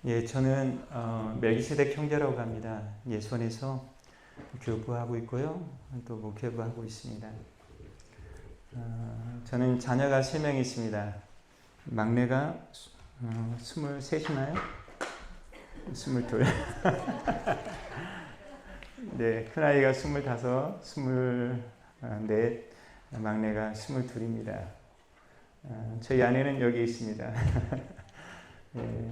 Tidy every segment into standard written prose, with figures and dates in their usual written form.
예, 저는 멜기세덱 형제라고 합니다. 예수원에서 교부하고 있고요. 또 목회부하고 있습니다. 저는 자녀가 3명이 있습니다. 막내가 23이나요? 22. 네, 큰아이가 25, 24, 막내가 22입니다. 저희 아내는 여기 있습니다. 예.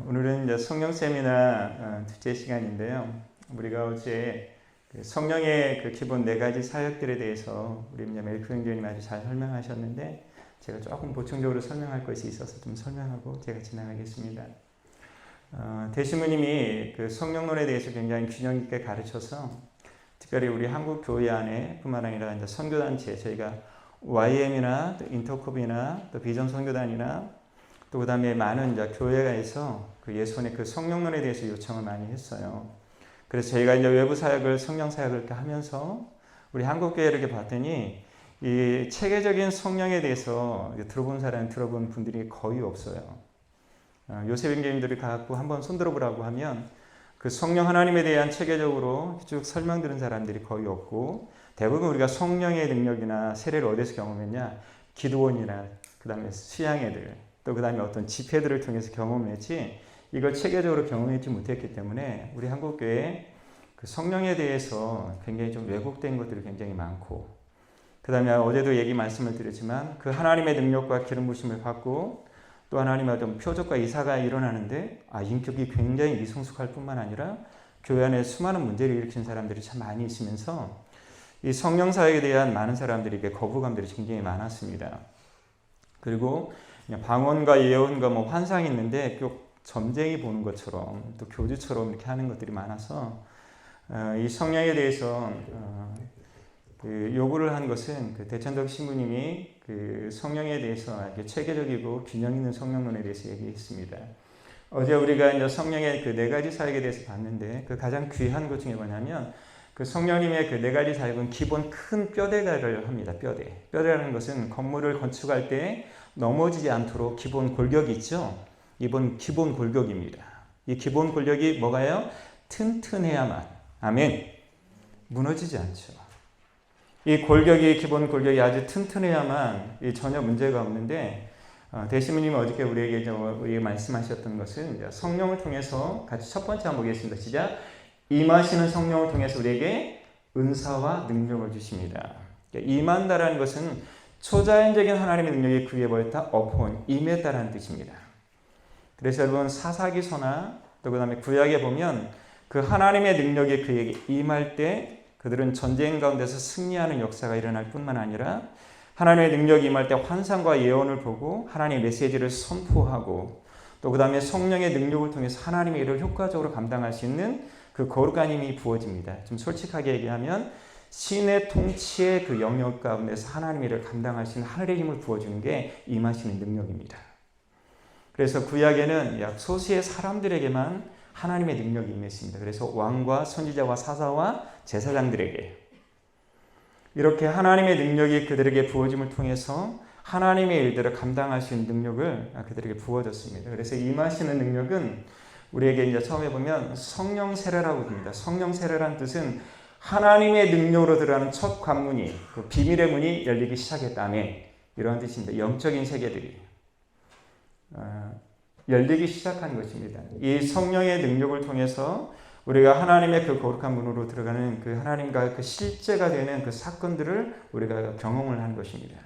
오늘은 이제 성령 세미나 둘째 시간인데요. 우리가 어제 성령의 그 기본 4가지 사역들에 대해서 우리 멜크 형제님 아주 잘 설명하셨는데 제가 조금 보충적으로 설명할 것이 있어서 좀 설명하고 제가 지나가겠습니다. 대신부님이 그 성령론에 대해서 굉장히 균형 있게 가르쳐서 특별히 우리 한국 교회 안에 뿐만 아니라 이제 선교단체 저희가 YM이나 또 인터컵이나 또 비전 선교단이나 또 그다음에 많은 이제 교회가에서 그 예수원의 그 성령론에 대해서 요청을 많이 했어요. 그래서 저희가 이제 외부 사역을 성령 사역을 이렇게 하면서 우리 한국 교회를 이렇게 봤더니 이 체계적인 성령에 대해서 들어본 분들이 거의 없어요. 요셉 형제님들이 갖고 한번 손들어 보라고 하면 그 성령 하나님에 대한 체계적으로 쭉 설명 들은 사람들이 거의 없고 대부분 우리가 성령의 능력이나 세례를 어디서 경험했냐? 기도원이나 그다음에 수양회들 또 그다음에 어떤 집회들을 통해서 경험했지 이걸 체계적으로 경험하지 못했기 때문에 우리 한국교회 그 성령에 대해서 굉장히 좀 왜곡된 것들이 굉장히 많고 그다음에 어제도 말씀을 드렸지만 그 하나님의 능력과 기름 부심을 받고 또 하나님의 좀 표적과 이사가 일어나는데 인격이 굉장히 미성숙할 뿐만 아니라 교회 안에 수많은 문제를 일으키는 사람들이 참 많이 있으면서 이 성령 사역에 대한 많은 사람들에게 거부감들이 굉장히 많았습니다. 그리고 방언과 예언과 뭐 환상이 있는데 꼭 점쟁이 보는 것처럼 또 교주처럼 이렇게 하는 것들이 많아서 이 성령에 대해서 그 요구를 한 것은 그 대천덕 신부님이 그 성령에 대해서 체계적이고 균형 있는 성령론에 대해서 얘기했습니다. 어제 우리가 이제 성령의 그 4가지 사역에 대해서 봤는데 그 가장 귀한 것 중에 뭐냐면 그 성령님의 그 4가지 사역은 기본 큰 뼈대가를 합니다. 뼈대라는 것은 건물을 건축할 때 넘어지지 않도록 기본 골격이 있죠. 이번 기본 골격입니다. 이 기본 골격이 뭐가요? 튼튼해야만 아멘 무너지지 않죠. 이 골격이 기본 골격이 아주 튼튼해야만 전혀 문제가 없는데 대신부님이 어저께 우리에게 말씀하셨던 것은 성령을 통해서 같이 첫 번째 한번 보겠습니다. 시작. 임하시는 성령을 통해서 우리에게 은사와 능력을 주십니다. 임한다라는 것은 초자연적인 하나님의 능력이 그에 벌였다 upon 임했다라는 뜻입니다. 그래서 여러분 사사기서나 또 그다음에 구약에 보면 그 하나님의 능력이 그에게 임할 때 그들은 전쟁 가운데서 승리하는 역사가 일어날 뿐만 아니라 하나님의 능력이 임할 때 환상과 예언을 보고 하나님의 메시지를 선포하고 또 그 다음에 성령의 능력을 통해서 하나님의 일을 효과적으로 감당할 수 있는 그 거룩한 힘이 부어집니다. 좀 솔직하게 얘기하면 신의 통치의 그 영역 가운데서 하나님의 일을 감당할 수 있는 하늘의 힘을 부어주는 게 임하시는 능력입니다. 그래서 구약에는 약 소수의 사람들에게만 하나님의 능력이 임했습니다. 그래서 왕과 선지자와 사사와 제사장들에게 이렇게 하나님의 능력이 그들에게 부어짐을 통해서 하나님의 일들을 감당할 수 있는 능력을 그들에게 부어졌습니다. 그래서 임하시는 능력은 우리에게 이제 처음에 보면 성령 세례라고 합니다. 성령 세례라는 뜻은 하나님의 능력으로 들어가는 첫 관문이 그 비밀의 문이 열리기 시작했다네 이러한 뜻입니다. 영적인 세계들이 열리기 시작한 것입니다. 이 성령의 능력을 통해서 우리가 하나님의 그 거룩한 문으로 들어가는 그 하나님과 그 실제가 되는 그 사건들을 우리가 경험을 한 것입니다.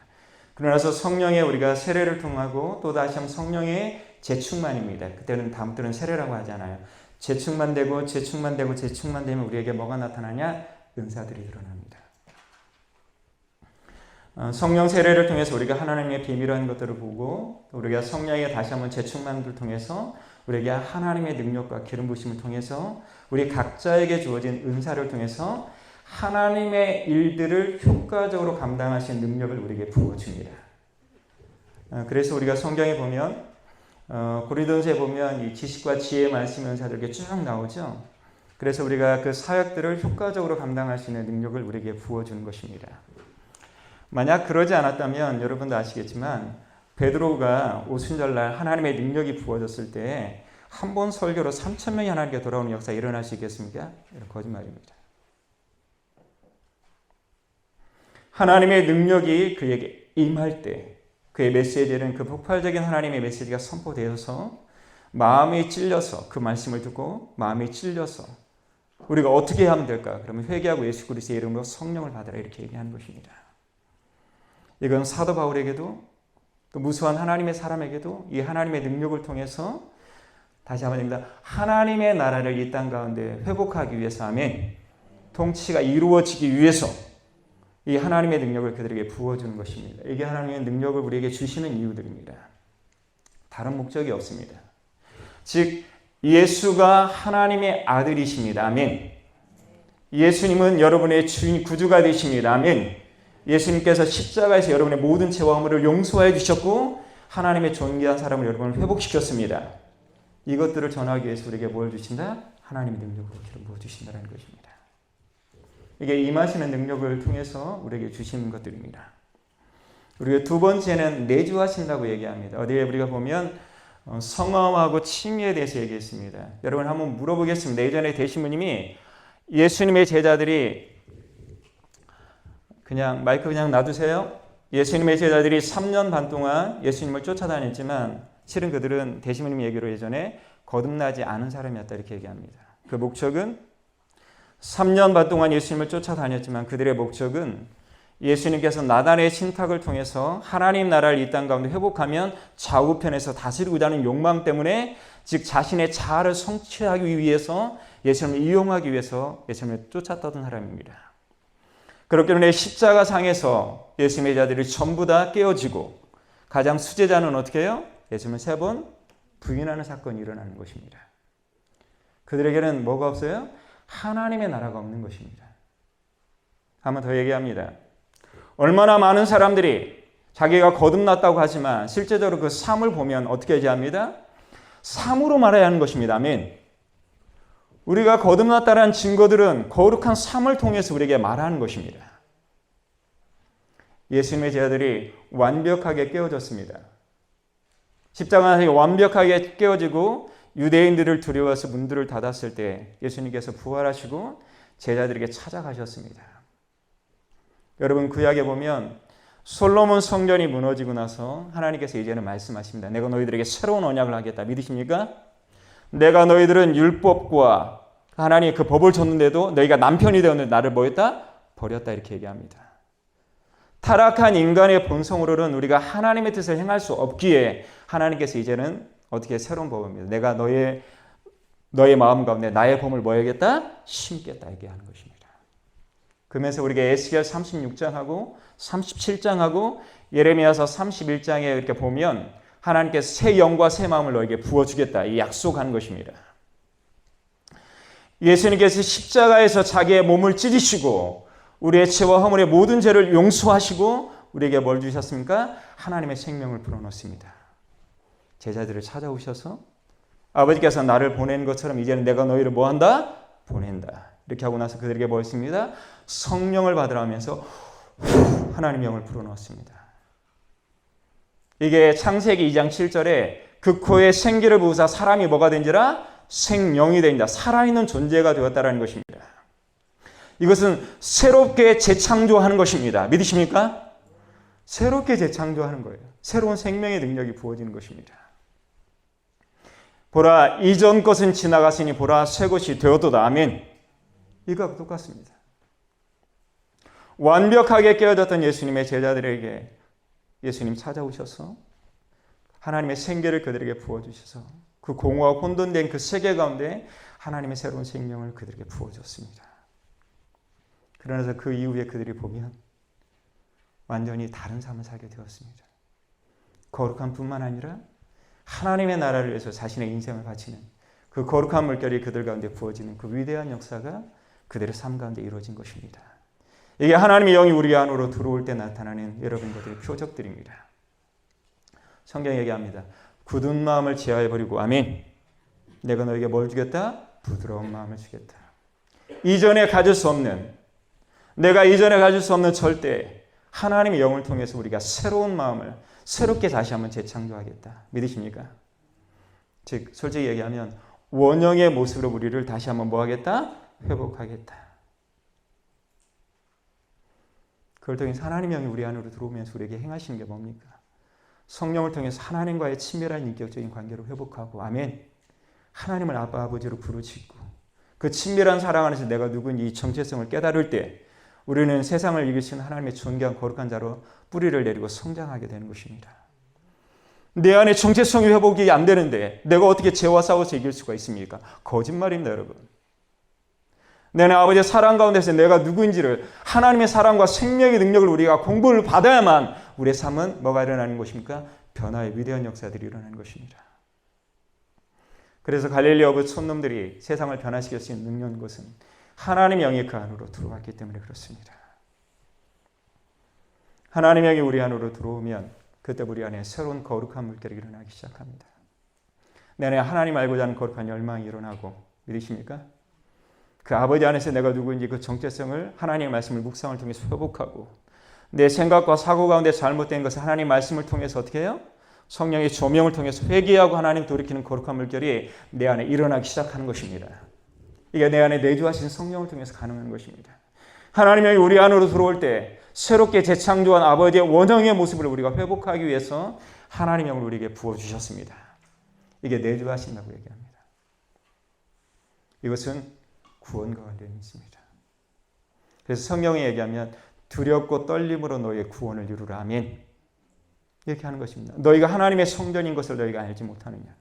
그러나서 성령의 우리가 세례를 통하고 또 다시 한번 성령의 재충만입니다. 그때는 다음들은 세례라고 하잖아요. 재충만되고 재충만되면 우리에게 뭐가 나타나냐? 은사들이 드러납니다. 성령 세례를 통해서 우리가 하나님의 비밀한 것들을 보고 우리가 성령의 다시 한번 재충만을 통해서 우리에게 하나님의 능력과 기름 부심을 통해서 우리 각자에게 주어진 은사를 통해서 하나님의 일들을 효과적으로 감당하시는 능력을 우리에게 부어줍니다. 그래서 우리가 성경에 보면 고린도전서에 보면 이 지식과 지혜의 말씀 은사들이 쭉 나오죠. 그래서 우리가 그 사역들을 효과적으로 감당할 수 있는 능력을 우리에게 부어주는 것입니다. 만약 그러지 않았다면 여러분도 아시겠지만 베드로가 오순절날 하나님의 능력이 부어졌을 때 한 번 설교로 3,000명이 하나님께 돌아오는 역사 일어날 수 있겠습니까? 이런 거짓말입니다. 하나님의 능력이 그에게 임할 때 그의 메시지는 그 폭발적인 하나님의 메시지가 선포되어서 마음이 찔려서 그 말씀을 듣고 마음이 찔려서 우리가 어떻게 하면 될까? 그러면 회개하고 예수 그리스도의 이름으로 성령을 받으라 이렇게 얘기하는 것입니다. 이건 사도 바울에게도 또 무수한 하나님의 사람에게도 이 하나님의 능력을 통해서 다시 한번 됩니다. 하나님의 나라를 이 땅 가운데 회복하기 위해서 아멘. 통치가 이루어지기 위해서 이 하나님의 능력을 그들에게 부어주는 것입니다. 이게 하나님의 능력을 우리에게 주시는 이유들입니다. 다른 목적이 없습니다. 즉 예수가 하나님의 아들이십니다. 아멘. 예수님은 여러분의 주인 구주가 되십니다. 아멘. 예수님께서 십자가에서 여러분의 모든 죄와 허물을 용서해 주셨고 하나님의 존귀한 사람을 여러분을 회복시켰습니다. 이것들을 전하기 위해서 우리에게 뭘 주신다? 하나님의 능력을 부어주신다는 것입니다. 이게 임하시는 능력을 통해서 우리에게 주시는 것들입니다. 우리가 두 번째는 내주하신다고 얘기합니다. 어디에 우리가 보면 성함하고 칭의에 대해서 얘기했습니다. 여러분 한번 물어보겠습니다. 예전에 대신부님이 예수님의 제자들이 그냥 마이크 그냥 놔두세요. 예수님의 제자들이 3년 반 동안 예수님을 쫓아다녔지만 실은 그들은 대신부님 얘기로 예전에 거듭나지 않은 사람이었다 이렇게 얘기합니다. 그 목적은 3년 반 동안 예수님을 쫓아다녔지만 그들의 목적은 예수님께서 나단의 신탁을 통해서 하나님 나라를 이 땅 가운데 회복하면 좌우편에서 다스리고자 하는 욕망 때문에 즉 자신의 자아를 성취하기 위해서 예수님을 이용하기 위해서 예수님을 쫓았던 사람입니다. 그렇기 때문에 십자가상에서 예수님의 자들이 전부 다 깨어지고 가장 수제자는 어떻게 해요? 예수님을 3번 부인하는 사건이 일어나는 것입니다. 그들에게는 뭐가 없어요? 하나님의 나라가 없는 것입니다. 한번 더 얘기합니다. 얼마나 많은 사람들이 자기가 거듭났다고 하지만 실제적으로 그 삶을 보면 어떻게 얘기합니다? 삶으로 말해야 하는 것입니다. 아멘. 우리가 거듭났다는 증거들은 거룩한 삶을 통해서 우리에게 말하는 것입니다. 예수님의 제자들이 완벽하게 깨어졌습니다. 십자가에 완벽하게 깨어지고 유대인들을 두려워해서 문들을 닫았을 때 예수님께서 부활하시고 제자들에게 찾아가셨습니다. 여러분 구약에 보면 솔로몬 성전이 무너지고 나서 하나님께서 이제는 말씀하십니다. 내가 너희들에게 새로운 언약을 하겠다. 믿으십니까? 내가 너희들은 율법과 하나님의 그 법을 줬는데도 너희가 남편이 되었는데 나를 뭐 했다? 버렸다 이렇게 얘기합니다. 타락한 인간의 본성으로는 우리가 하나님의 뜻을 행할 수 없기에 하나님께서 이제는 어떻게 새로운 법입니다. 내가 너의 마음 가운데 나의 법을 뭐 하겠다? 심겠다 이렇게 하는 것입니다. 그러면서 우리가 에스겔 36장하고 37장하고 예레미야서 31장에 이렇게 보면 하나님께서 새 영과 새 마음을 너에게 부어주겠다 이 약속하는 것입니다. 예수님께서 십자가에서 자기의 몸을 찢으시고 우리의 죄와 허물의 모든 죄를 용서하시고 우리에게 뭘 주셨습니까? 하나님의 생명을 불어넣습니다. 제자들을 찾아오셔서 아버지께서 나를 보낸 것처럼 이제는 내가 너희를 뭐한다? 보낸다. 이렇게 하고 나서 그들에게 뭐 했습니다? 성령을 받으라 하면서 하나님의 영을 불어넣었습니다. 이게 창세기 2장 7절에 그 코에 생기를 부으사 사람이 뭐가 된지라? 생명이 된다. 살아있는 존재가 되었다는 것입니다. 이것은 새롭게 재창조하는 것입니다. 믿으십니까? 새롭게 재창조하는 거예요. 새로운 생명의 능력이 부어지는 것입니다. 보라 이전 것은 지나갔으니 보라 새 것이 되었도다. 아멘. 이거하고 똑같습니다. 완벽하게 깨어졌던 예수님의 제자들에게 예수님 찾아오셔서 하나님의 생기를 그들에게 부어주셔서 그 공허와 혼돈된 그 세계 가운데 하나님의 새로운 생명을 그들에게 부어줬습니다. 그러나서 그 이후에 그들이 보면 완전히 다른 삶을 살게 되었습니다. 거룩함 뿐만 아니라 하나님의 나라를 위해서 자신의 인생을 바치는 그 거룩한 물결이 그들 가운데 부어지는 그 위대한 역사가 그들의 삶 가운데 이루어진 것입니다. 이게 하나님의 영이 우리 안으로 들어올 때 나타나는 여러분들의 표적들입니다. 성경이 얘기합니다. 굳은 마음을 제하여버리고 아멘. 내가 너에게 뭘 주겠다? 부드러운 마음을 주겠다. 이전에 가질 수 없는 내가 이전에 가질 수 없는 절대 하나님의 영을 통해서 우리가 새로운 마음을 새롭게 다시 한번 재창조하겠다. 믿으십니까? 즉 솔직히 얘기하면 원형의 모습으로 우리를 다시 한번 뭐 하겠다? 회복하겠다. 그걸 통해서 하나님의 영이 우리 안으로 들어오면서 우리에게 행하시는 게 뭡니까? 성령을 통해서 하나님과의 친밀한 인격적인 관계를 회복하고 아멘. 하나님을 아빠 아버지로 부르짖고 그 친밀한 사랑 안에서 내가 누구인지 이 정체성을 깨달을 때 우리는 세상을 이길 수 있는 하나님의 존귀한 거룩한 자로 뿌리를 내리고 성장하게 되는 것입니다. 내 안에 정체성이 회복이 안 되는데 내가 어떻게 죄와 싸워서 이길 수가 있습니까? 거짓말입니다, 여러분. 내 안에 아버지의 사랑 가운데서 내가 누구인지를 하나님의 사랑과 생명의 능력을 우리가 공부를 받아야만 우리의 삶은 뭐가 일어나는 것입니까? 변화의 위대한 역사들이 일어나는 것입니다. 그래서 갈릴리 어부 촌놈들이 세상을 변화시킬 수 있는 능력인 것은 하나님의 영이 그 안으로 들어왔기 때문에 그렇습니다. 하나님의 영이 우리 안으로 들어오면 그때 우리 안에 새로운 거룩한 물결이 일어나기 시작합니다. 내 안에 하나님 알고자 하는 거룩한 열망이 일어나고 믿으십니까? 그 아버지 안에서 내가 누구인지 그 정체성을 하나님의 말씀을 묵상을 통해서 회복하고 내 생각과 사고 가운데 잘못된 것을 하나님의 말씀을 통해서 어떻게 해요? 성령의 조명을 통해서 회개하고 하나님 돌이키는 거룩한 물결이 내 안에 일어나기 시작하는 것입니다. 이게 내 안에 내주하신 성령을 통해서 가능한 것입니다. 하나님의 우리 안으로 들어올 때 새롭게 재창조한 아버지의 원형의 모습을 우리가 회복하기 위해서 하나님의 영을 우리에게 부어주셨습니다. 이게 내주하신다고 얘기합니다. 이것은 구원과 관련이 있습니다. 그래서 성경에 얘기하면 두렵고 떨림으로 너희의 구원을 이루라. 아멘. 이렇게 하는 것입니다. 너희가 하나님의 성전인 것을 너희가 알지 못하느냐.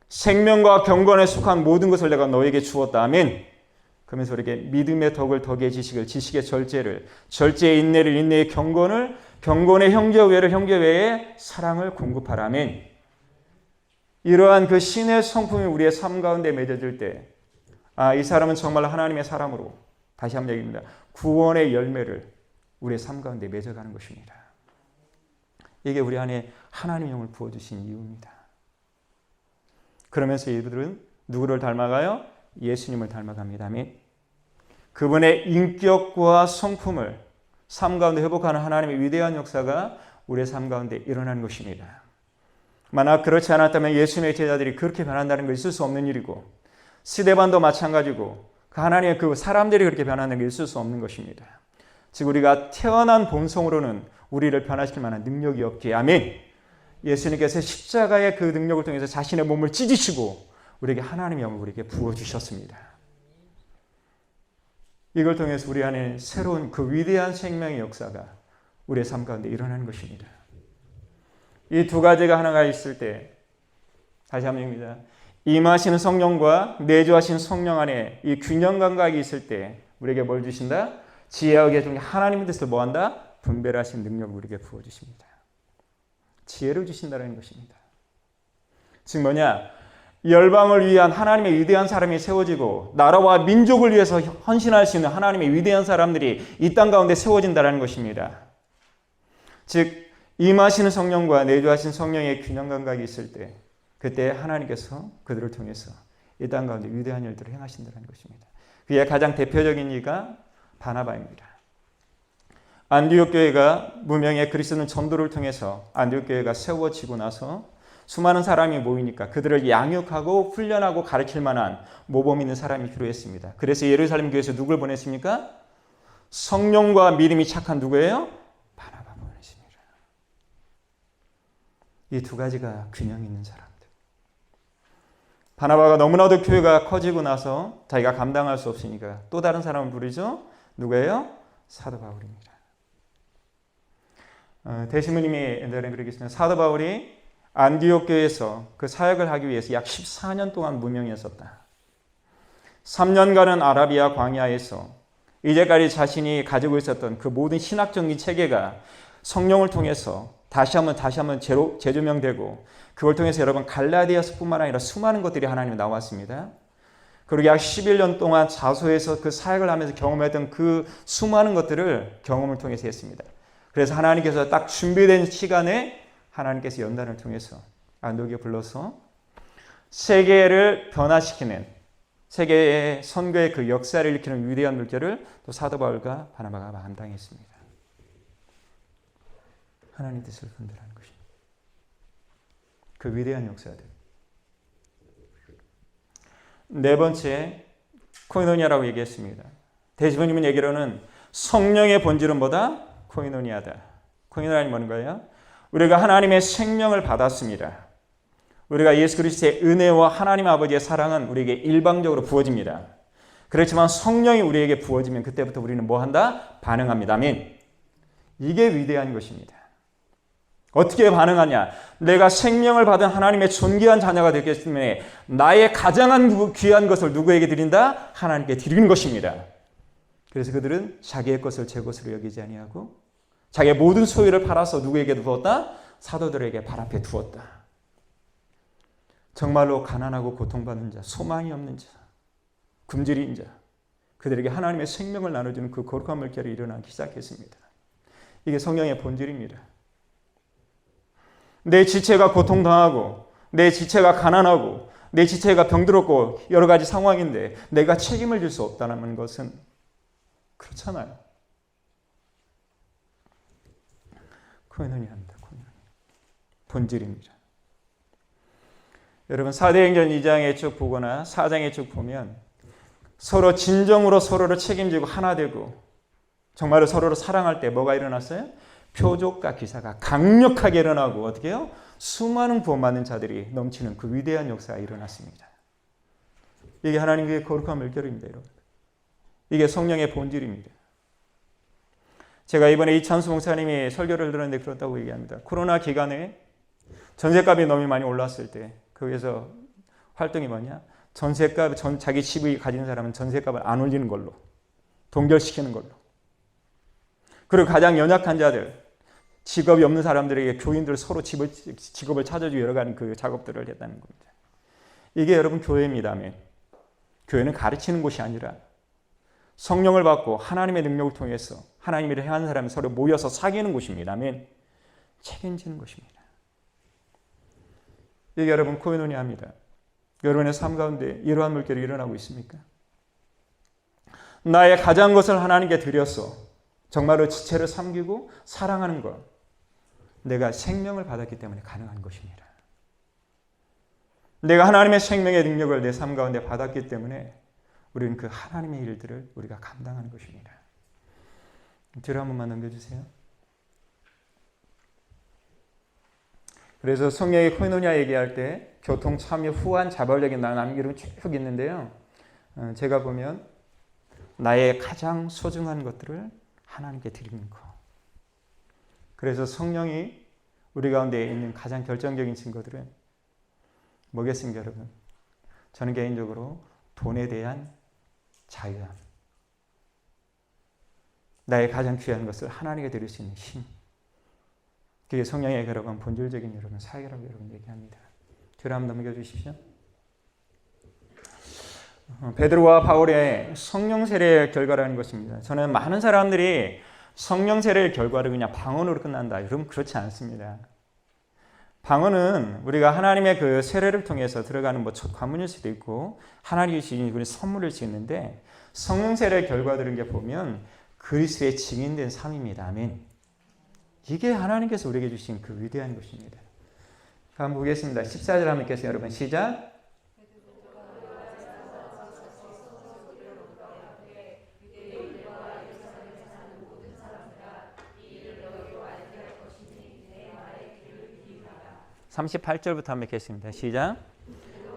생명과 경건에 속한 모든 것을 내가 너에게 주었다. 아멘. 그러면서 우리에게 믿음의 덕을 덕의 지식을 지식의 절제를 절제의 인내를 인내의 경건을 경건의 형제외를 형제외의 사랑을 공급하라. 아멘. 이러한 그 신의 성품이 우리의 삶 가운데 맺어질 때 이 사람은 정말 하나님의 사람으로 다시 한번 얘기합니다. 구원의 열매를 우리의 삶 가운데 맺어가는 것입니다. 이게 우리 안에 하나님의 영을 부어주신 이유입니다. 그러면서 이들은 누구를 닮아가요? 예수님을 닮아갑니다. 아멘. 그분의 인격과 성품을 삶 가운데 회복하는 하나님의 위대한 역사가 우리의 삶 가운데 일어나는 것입니다. 만약 그렇지 않았다면 예수님의 제자들이 그렇게 변한다는 건 있을 수 없는 일이고 스데반도 마찬가지고 그 하나님의 그 사람들이 그렇게 변하는 게 있을 수 없는 것입니다. 즉 우리가 태어난 본성으로는 우리를 변화시킬 만한 능력이 없기에 아멘. 예수님께서 십자가의 그 능력을 통해서 자신의 몸을 찢으시고 우리에게 하나님의 영을 우리에게 부어주셨습니다. 이걸 통해서 우리 안에 새로운 그 위대한 생명의 역사가 우리의 삶 가운데 일어나는 것입니다. 이 두 가지가 하나가 있을 때 다시 한번 얘기합니다. 임하시는 성령과 내주하신 성령 안에 이 균형 감각이 있을 때 우리에게 뭘 주신다? 지혜와 계시 중에 하나님의 뜻을 뭐한다? 분별하신 능력을 우리에게 부어주십니다. 지혜를 주신다는 것입니다. 즉 뭐냐? 열방을 위한 하나님의 위대한 사람이 세워지고 나라와 민족을 위해서 헌신할 수 있는 하나님의 위대한 사람들이 이 땅 가운데 세워진다는 것입니다. 즉 임하시는 성령과 내주하신 성령의 균형 감각이 있을 때 그때 하나님께서 그들을 통해서 이 땅 가운데 위대한 일들을 행하신다는 것입니다. 그의 가장 대표적인 이가 바나바입니다. 안디옥 교회가 무명의 그리스도는 전도를 통해서 안디옥 교회가 세워지고 나서 수많은 사람이 모이니까 그들을 양육하고 훈련하고 가르칠 만한 모범 있는 사람이 필요했습니다. 그래서 예루살렘 교회에서 누굴 보냈습니까? 성령과 믿음이 착한 누구예요? 바나바 보냈습니다. 이 두 가지가 균형 있는 사람들. 바나바가 너무나도 교회가 커지고 나서 자기가 감당할 수 없으니까 또 다른 사람을 부르죠. 누구예요? 사도 바울입니다. 대신부님이 옛날에 그렇게 했습니다. 사도 바울이 안디옥 교회에서 그 사역을 하기 위해서 약 14년 동안 무명이었었다. 3년간은 아라비아 광야에서 이제까지 자신이 가지고 있었던 그 모든 신학적인 체계가 성령을 통해서 다시 한번 재조명되고 그걸 통해서 여러분 갈라디아서뿐만 아니라 수많은 것들이 하나님이 나왔습니다. 그리고 약 11년 동안 자소해서 그 사역을 하면서 경험했던 그 수많은 것들을 경험을 통해서 했습니다. 그래서 하나님께서 딱 준비된 시간에 하나님께서 연단을 통해서 안디옥에 불러서 세계를 변화시키는 세계의 선교의 그 역사를 일으키는 위대한 물결을 또 사도 바울과 바나바가 감당했습니다. 하나님 뜻을 분별하는 것입니다. 그 위대한 역사들. 네 번째, 코이노니아라고 얘기했습니다. 대주님은 얘기로는 성령의 본질은 뭐다? 코이노니아다. 코이노니아는 뭔가요? 우리가 하나님의 생명을 받았습니다. 우리가 예수 그리스도의 은혜와 하나님 아버지의 사랑은 우리에게 일방적으로 부어집니다. 그렇지만 성령이 우리에게 부어지면 그때부터 우리는 뭐 한다? 반응합니다. 아멘. 이게 위대한 것입니다. 어떻게 반응하냐? 내가 생명을 받은 하나님의 존귀한 자녀가 되기 때문에 나의 가장 귀한 것을 누구에게 드린다? 하나님께 드리는 것입니다. 그래서 그들은 자기의 것을 제 것으로 여기지 아니하고 자기의 모든 소유를 팔아서 누구에게 두었다? 사도들에게 발 앞에 두었다. 정말로 가난하고 고통받는 자, 소망이 없는 자, 굶주린 자, 그들에게 하나님의 생명을 나눠주는 그 거룩한 물결이 일어나기 시작했습니다. 이게 성령의 본질입니다. 내 지체가 고통당하고 내 지체가 가난하고 내 지체가 병들었고 여러 가지 상황인데 내가 책임을 질 수 없다는 것은 그렇잖아요. 코이노니아입니다. 본질입니다. 여러분 사도행전 2장에 쭉 보거나 4장에 쭉 보면 서로 진정으로 서로를 책임지고 하나 되고 정말로 서로를 사랑할 때 뭐가 일어났어요? 표적과 기사가 강력하게 일어나고 어떻게 해요? 수많은 구원받는 자들이 넘치는 그 위대한 역사가 일어났습니다. 이게 하나님의 거룩한 물결입니다. 여러분. 이게 성령의 본질입니다. 제가 이번에 이찬수 목사님이 설교를 들었는데 그렇다고 얘기합니다. 코로나 기간에 전셋값이 너무 많이 올랐을 때 거기서 활동이 뭐냐? 전셋값, 자기 집을 가진 사람은 전셋값을 안 올리는 걸로 동결시키는 걸로. 그리고 가장 연약한 자들, 직업이 없는 사람들에게 교인들 서로 직업을 찾아주고 여러 가지 그 작업들을 했다는 겁니다. 이게 여러분 교회입니다. 아멘. 교회는 가르치는 곳이 아니라 성령을 받고 하나님의 능력을 통해서 하나님을 향하는 사람이 서로 모여서 사귀는 곳입니다. 아멘. 책임지는 곳입니다. 이게 여러분 코이노니아입니다. 여러분의 삶 가운데 이러한 물결이 일어나고 있습니까? 나의 가장 것을 하나님께 드렸어. 정말로 지체를 섬기고 사랑하는 것. 내가 생명을 받았기 때문에 가능한 것입니다. 내가 하나님의 생명의 능력을 내 삶 가운데 받았기 때문에 우리는 그 하나님의 일들을 우리가 감당하는 것입니다. 뒤로 한 번만 넘겨주세요. 그래서 성령의 코이노니아 얘기할 때 교통, 참여, 후한, 자발적인 남기름이 쭉 있는데요. 제가 보면 나의 가장 소중한 것들을 하나님께 드리는 것. 그래서 성령이 우리 가운데 있는 가장 결정적인 증거들은 뭐겠습니까, 여러분? 저는 개인적으로 돈에 대한 자유함. 나의 가장 귀한 것을 하나님께 드릴 수 있는 힘. 그게 성령의 여러분 본질적인 여러분 사역이라고 여러분 얘기합니다. 뒤로 한번 넘겨주십시오. 베드로와 바울의 성령 세례의 결과라는 것입니다. 저는 많은 사람들이 성령 세례의 결과를 그냥 방언으로 끝난다. 여러분 그렇지 않습니다. 방언은 우리가 하나님의 그 세례를 통해서 들어가는 뭐 첫 관문일 수도 있고 하나님이 주신 우리 선물일 수 있는데 성령 세례의 결과들은 게 보면 그리스도의 증인된 삶입니다. 아멘. 이게 하나님께서 우리에게 주신 그 위대한 것입니다. 한번 보겠습니다. 14절 한번 읽겠습니다. 여러분 시작. (38절부터) 한번 읽겠습니다. 시작.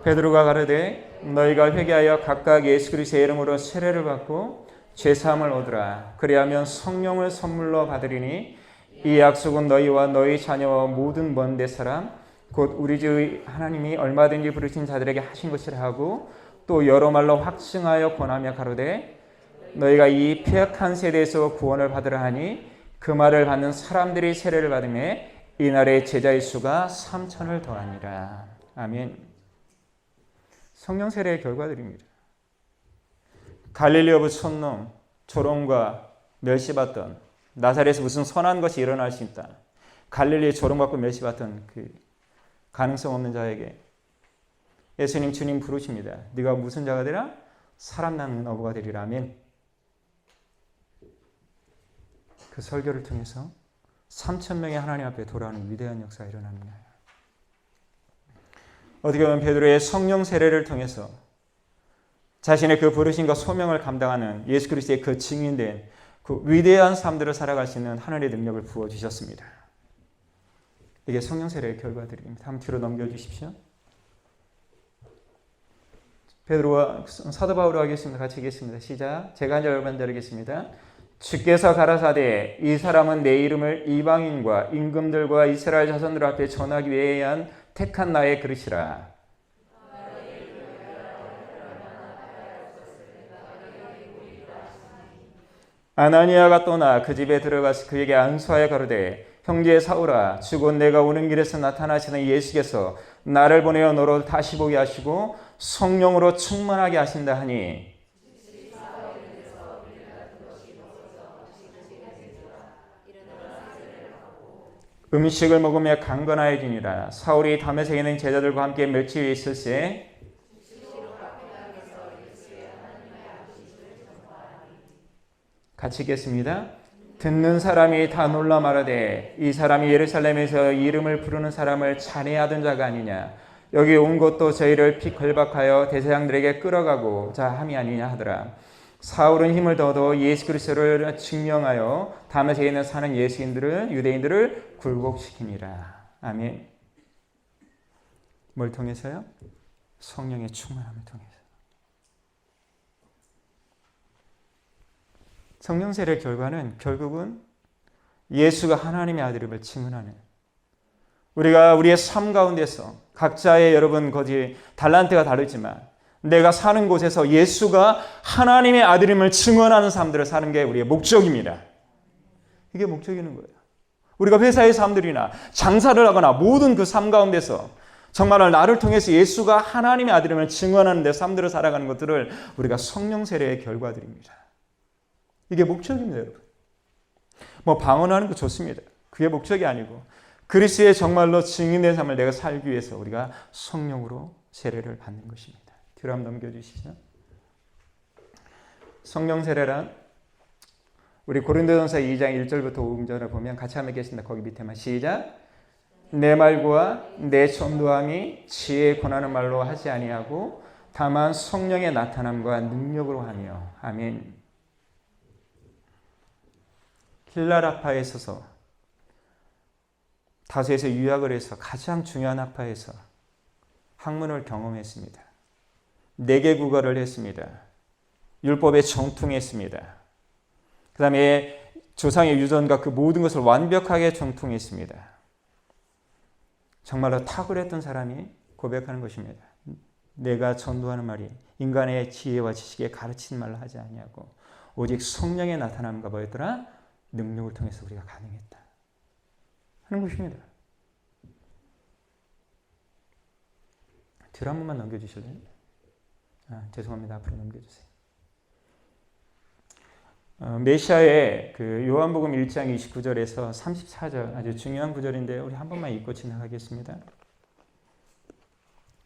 베드로가 가르되 너희가 회개하여 각각 예수 그리스도의 이름으로 세례를 받고 죄사함을 얻으라. 그리하면 성령을 선물로 받으리니 이 약속은 너희와 너희 자녀와 모든 먼 데 사람 곧 우리 주 하나님이 얼마든지 부르신 자들에게 하신 것이라 하고 또 여러 말로 확증하여 권하며 가로되 너희가 이 폐역한 세대에서 구원을 받으라 하니 그 말을 받는 사람들이 세례를 받음에 이날의 제자의 수가 3,000을 더하니라. 아멘. 성령 세례의 결과들입니다. 갈릴리오의 촌놈 조롱과 멸시받던 나사렛에서 무슨 선한 것이 일어날 수 있다. 갈릴리에 조롱받고 멸시받던 그 가능성 없는 자에게 예수님 주님 부르십니다. 네가 무슨 자가 되라? 사람 낳는 어부가 되리라. 아멘. 그 설교를 통해서 3,000명이 하나님 앞에 돌아오는 위대한 역사가 일어납니다. 어떻게 보면 베드로의 성령 세례를 통해서 자신의 그 부르심과 소명을 감당하는 예수 그리스도의 그 증인된 그 위대한 삶들을 살아갈 수 있는 하늘의 능력을 부어주셨습니다. 이게 성령 세례의 결과들입니다. 한번 뒤로 넘겨주십시오. 베드로와 사도 바울로 하겠습니다. 같이 하겠습니다. 시작. 제가 한 절 여러분 드리겠습니다. 주께서 가라사대 이 사람은 내 이름을 이방인과 임금들과 이스라엘 자손들 앞에 전하기 위해 한 택한 나의 그릇이라. 아나니아가 떠나 그 집에 들어가서 그에게 안수하여 가로되 형제 사울아 주곧 내가 오는 길에서 나타나시는 예수께서 나를 보내어 너로 다시 보게 하시고 성령으로 충만하게 하신다 하니 음식을 먹으며 강건하여지니라. 사울이 다메섹에 있는 제자들과 함께 며칠 있을새 같이 읽겠습니다. 듣는 사람이 다 놀라 말하되 이 사람이 예루살렘에서 이름을 부르는 사람을 찬해하던 자가 아니냐. 여기 온 것도 저희를 핍박하여 대제사장들에게 끌어가고자 함이 아니냐 하더라. 사울은 힘을 더더 예수 그리스도를 증명하여 다메섹에 있는 사는 유대인들을 굴복시키니라. 아멘. 뭘 통해서요? 성령의 충만함을 통해서. 성령 세례의 결과는 결국은 예수가 하나님의 아들임을 증언하는, 우리가 우리의 삶 가운데서 각자의 여러분 거기 달란트가 다르지만 내가 사는 곳에서 예수가 하나님의 아들임을 증언하는 삶들을 사는 게 우리의 목적입니다. 이게 목적이는 거예요. 우리가 회사의 삶들이나 장사를 하거나 모든 그 삶 가운데서 정말 나를 통해서 예수가 하나님의 아들임을 증언하는 데 삶들을 살아가는 것들을 우리가 성령 세례의 결과들입니다. 이게 목적입니다, 여러분. 뭐 방언하는 거 좋습니다. 그게 목적이 아니고 그리스도의 정말로 증인된 삶을 내가 살기 위해서 우리가 성령으로 세례를 받는 것입니다. 뒤로 한번 넘겨주시죠. 성령 세례란 우리 고린도전서 2장 1절부터 5절을 보면 같이 한번 읽겠습니다. 거기 밑에만 시작. 내 말과 내 전도함이 지혜의 권하는 말로 하지 아니하고 다만 성령의 나타남과 능력으로 하며. 아멘. 힐라라파에 있어서 다소에서 유학을 해서 가장 중요한 학파에서 학문을 경험했습니다. 4개 국어를 했습니다. 율법에 정통했습니다. 그 다음에 조상의 유전과 그 모든 것을 완벽하게 정통했습니다. 정말로 탁월했던 사람이 고백하는 것입니다. 내가 전도하는 말이 인간의 지혜와 지식에 가르치는 말로 하지 아니하고 오직 성령의 나타남과 뭐였더라? 능력을 통해서 우리가 가능했다 하는 것입니다. 뒤로 한 번만 넘겨주실래요? 죄송합니다. 앞으로 넘겨주세요. 메시아의 그 요한복음 1장 29절에서 34절 아주 중요한 구절인데 우리 한 번만 읽고 지나가겠습니다.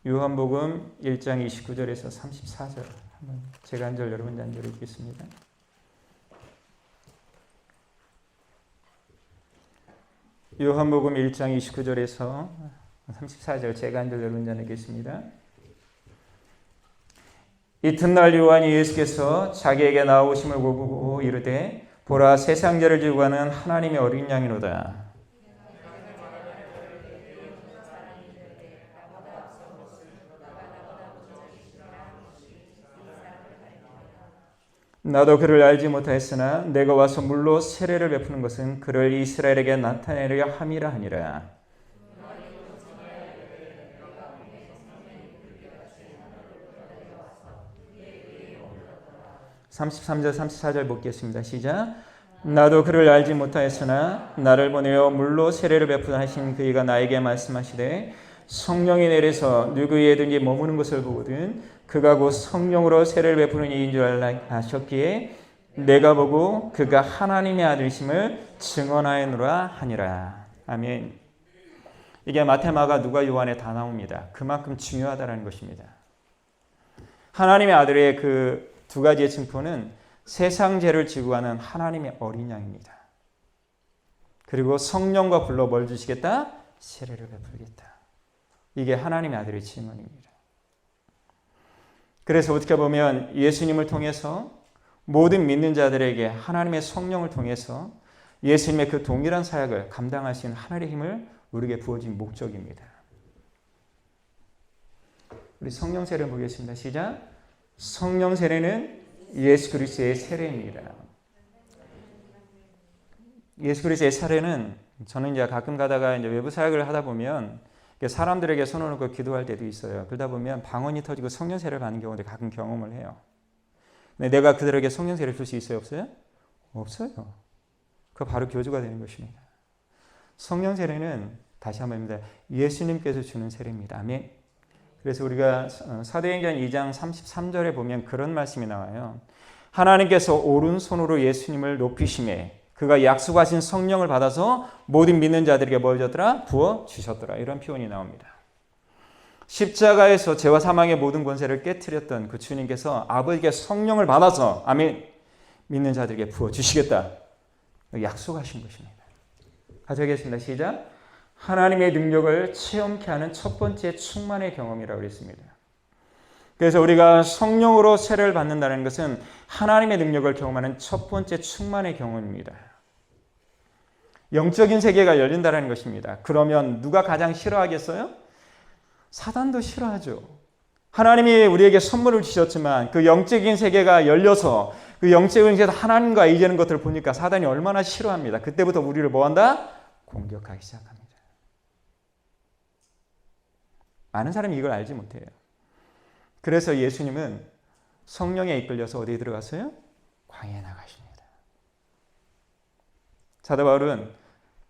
요한복음 1장 29절에서 34절 한번 제가 한 절 여러분 한 절 읽겠습니다. 요한복음 1장 29절에서 34절 제가 한 절 여러분 한 읽겠습니다. 이튿날 요한이 예수께서 자기에게 나오심을 보고 이르되 보라 세상 죄를 지고 가는 하나님의 어린 양이로다. 나도 그를 알지 못하였으나 내가 와서 물로 세례를 베푸는 것은 그를 이스라엘에게 나타내려 함이라 하니라. 33절 34절 보겠습니다. 시작. 나도 그를 알지 못하였으나 나를 보내어 물로 세례를 베푸다 하신 그이가 나에게 말씀하시되 성령이 내려서 누구에든지 머무는 것을 보거든 그가 곧 성령으로 세례를 베푸는 이인 줄 아셨기에 내가 보고 그가 하나님의 아들이심을 증언하였노라 하니라. 아멘. 이게 마태, 마가, 누가, 요한에 다 나옵니다. 그만큼 중요하다는 것입니다. 하나님의 아들의 그 두 가지의 칭표는 세상 죄를 지고 가는 하나님의 어린 양입니다. 그리고 성령과 불러 뭘 주시겠다? 세례를 베풀겠다. 이게 하나님의 아들의 증언입니다. 그래서 어떻게 보면 예수님을 통해서 모든 믿는 자들에게 하나님의 성령을 통해서 예수님의 그 동일한 사역을 감당할 수 있는 하늘의 힘을 우리에게 부어진 목적입니다. 우리 성령 세례 보겠습니다. 시작. 성령 세례는 예수 그리스도의 세례입니다. 예수 그리스도의 세례는 저는 이제 가끔 가다가 이제 외부 사역을 하다 보면 사람들에게 손을 놓고 기도할 때도 있어요. 그러다 보면 방언이 터지고 성령 세례를 받는 경우도 가끔 경험을 해요. 근데 내가 그들에게 성령 세례를 줄 수 있어요, 없어요? 없어요. 그거 바로 교주가 되는 것입니다. 성령 세례는 다시 한번입니다. 예수님께서 주는 세례입니다. 아멘. 그래서 우리가 사도행전 2장 33절에 보면 그런 말씀이 나와요. 하나님께서 오른손으로 예수님을 높이심에 그가 약속하신 성령을 받아서 모든 믿는 자들에게 뭘 줬더라? 부어 주셨더라. 이런 표현이 나옵니다. 십자가에서 죄와 사망의 모든 권세를 깨트렸던 그 주님께서 아버지께 성령을 받아서 아멘 믿는 자들에게 부어 주시겠다. 약속하신 것입니다. 가져가겠습니다. 시작. 하나님의 능력을 체험케 하는 첫 번째 충만의 경험이라고 했습니다. 그래서 우리가 성령으로 세례를 받는다는 것은 하나님의 능력을 경험하는 첫 번째 충만의 경험입니다. 영적인 세계가 열린다는 것입니다. 그러면 누가 가장 싫어하겠어요? 사단도 싫어하죠. 하나님이 우리에게 선물을 주셨지만 그 영적인 세계가 열려서 그 영적인 세계에서 하나님과 이제는 것들을 보니까 사단이 얼마나 싫어합니다. 그때부터 우리를 뭐한다? 공격하기 시작합니다. 많은 사람이 이걸 알지 못해요. 그래서 예수님은 성령에 이끌려서 어디에 들어갔어요? 광야에 나가십니다. 사도 바울은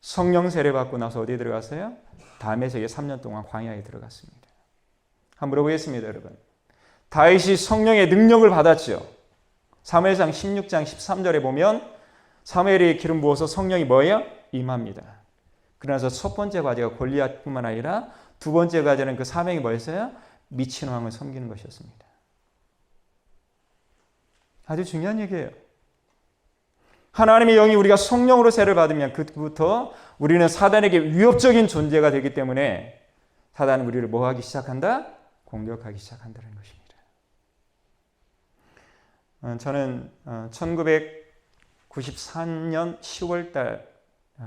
성령 세례 받고 나서 어디에 들어갔어요? 다메섹에 3년 동안 광야에 들어갔습니다. 한번 물어보겠습니다, 여러분. 다윗이 성령의 능력을 받았죠. 사무엘상 16장 13절에 보면 사무엘이 기름 부어서 성령이 뭐예요? 임합니다. 그러나서 첫 번째 과제가 골리앗뿐만 아니라 두 번째 과제는 그 사명이 뭐였어요? 미친 왕을 섬기는 것이었습니다. 아주 중요한 얘기예요. 하나님의 영이 우리가 성령으로 세례를 받으면 그때부터 우리는 사단에게 위협적인 존재가 되기 때문에 사단은 우리를 뭐 하기 시작한다? 공격하기 시작한다는 것입니다. 저는 1993년 10월달,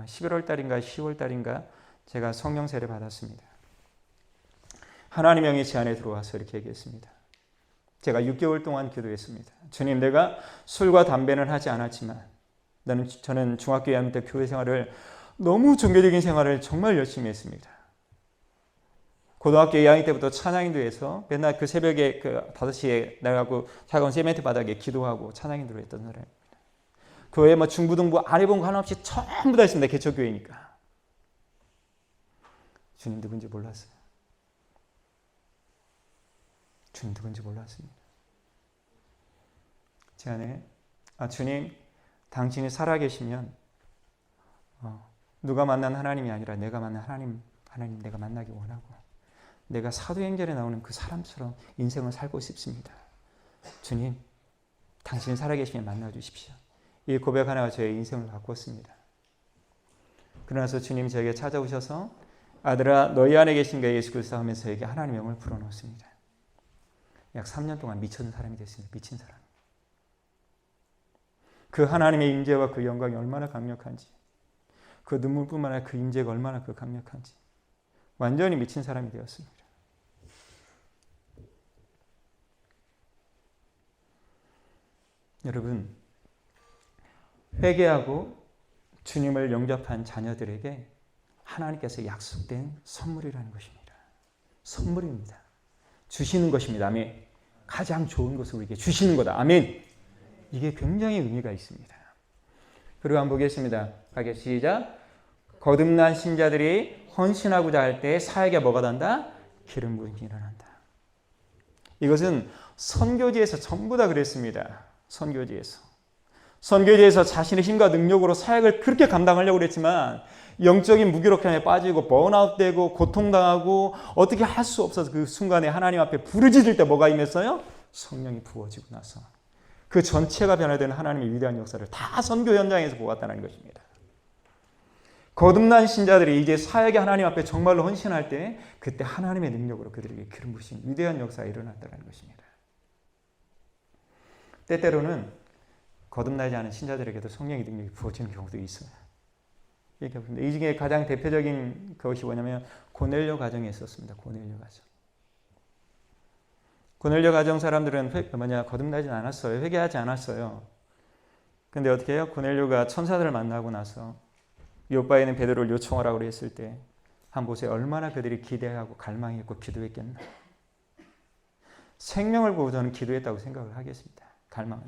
11월달인가 10월달인가 제가 성령 세례 받았습니다. 하나님의 영이 제 안에 들어와서 이렇게 얘기했습니다. 제가 6개월 동안 기도했습니다. 주님, 내가 술과 담배는 하지 않았지만 저는 중학교 2학년 때 교회 생활을 너무 종교적인 생활을 정말 열심히 했습니다. 고등학교 2학년 때부터 찬양인도에서 맨날 그 새벽에 그 5시에 나가고 차가운 세멘트 바닥에 기도하고 찬양인도를 했던 사람입니다. 교회 뭐 중부등부 안 해본 거 하나 없이 전부 다 했습니다. 개척교회니까. 주님 누군지 몰랐어요. 주님 누군지 몰랐습니다. 제 안에 주님 당신이 살아계시면 누가 만난 하나님이 아니라 내가 만난 하나님 내가 만나기 원하고 내가 사도행전에 나오는 그 사람처럼 인생을 살고 싶습니다. 주님 당신이 살아계시면 만나주십시오. 이 고백 하나가 저의 인생을 바꿨습니다. 그러나서 주님이 저에게 찾아오셔서 아들아 너희 안에 계신 가 예수 그리스도 하면서 저에게 하나님의 영을 불어넣었습니다. 약 3년 동안 미친 사람이 됐습니다. 미친 사람. 그 하나님의 임재와 그 영광이 얼마나 강력한지 그 눈물뿐만 아니라 그 임재가 얼마나 그 강력한지 완전히 미친 사람이 되었습니다. 여러분 회개하고 주님을 영접한 자녀들에게 하나님께서 약속된 선물이라는 것입니다. 선물입니다. 주시는 것입니다. 아멘. 가장 좋은 것을 우리에게 주시는 거다. 아멘. 이게 굉장히 의미가 있습니다. 그리고 한번 보겠습니다. 가게 시작. 거듭난 신자들이 헌신하고자 할 때 사역에 뭐가 난다? 기름 부음이 일어난다. 이것은 선교지에서 전부 다 그랬습니다. 선교지에서 자신의 힘과 능력으로 사역을 그렇게 감당하려고 그랬지만 영적인 무기력함에 빠지고 번아웃되고 고통당하고 어떻게 할 수 없어서 그 순간에 하나님 앞에 부르짖을 때 뭐가 임했어요? 성령이 부어지고 나서 그 전체가 변화되는 하나님의 위대한 역사를 다 선교 현장에서 보았다는 것입니다. 거듭난 신자들이 이제 사역의 하나님 앞에 정말로 헌신할 때 그때 하나님의 능력으로 그들에게 기름 부으신 위대한 역사가 일어났다는 것입니다. 때때로는 거듭나지 않은 신자들에게도 성령의 능력이 부어지는 경우도 있어요. 이 중에 가장 대표적인 것이 뭐냐면 고넬료 가정에 있었습니다. 고넬료 가정. 고넬료 가정 사람들은 거듭나지 않았어요. 회개하지 않았어요. 근데 어떻게 해요? 고넬료가 천사들을 만나고 나서 요바에 있는 베드로를 요청하라고 했을 때 한 보세요. 얼마나 그들이 기대하고 갈망했고 기도했겠나. 생명을 구하고 저는 기도했다고 생각을 하겠습니다. 갈망은.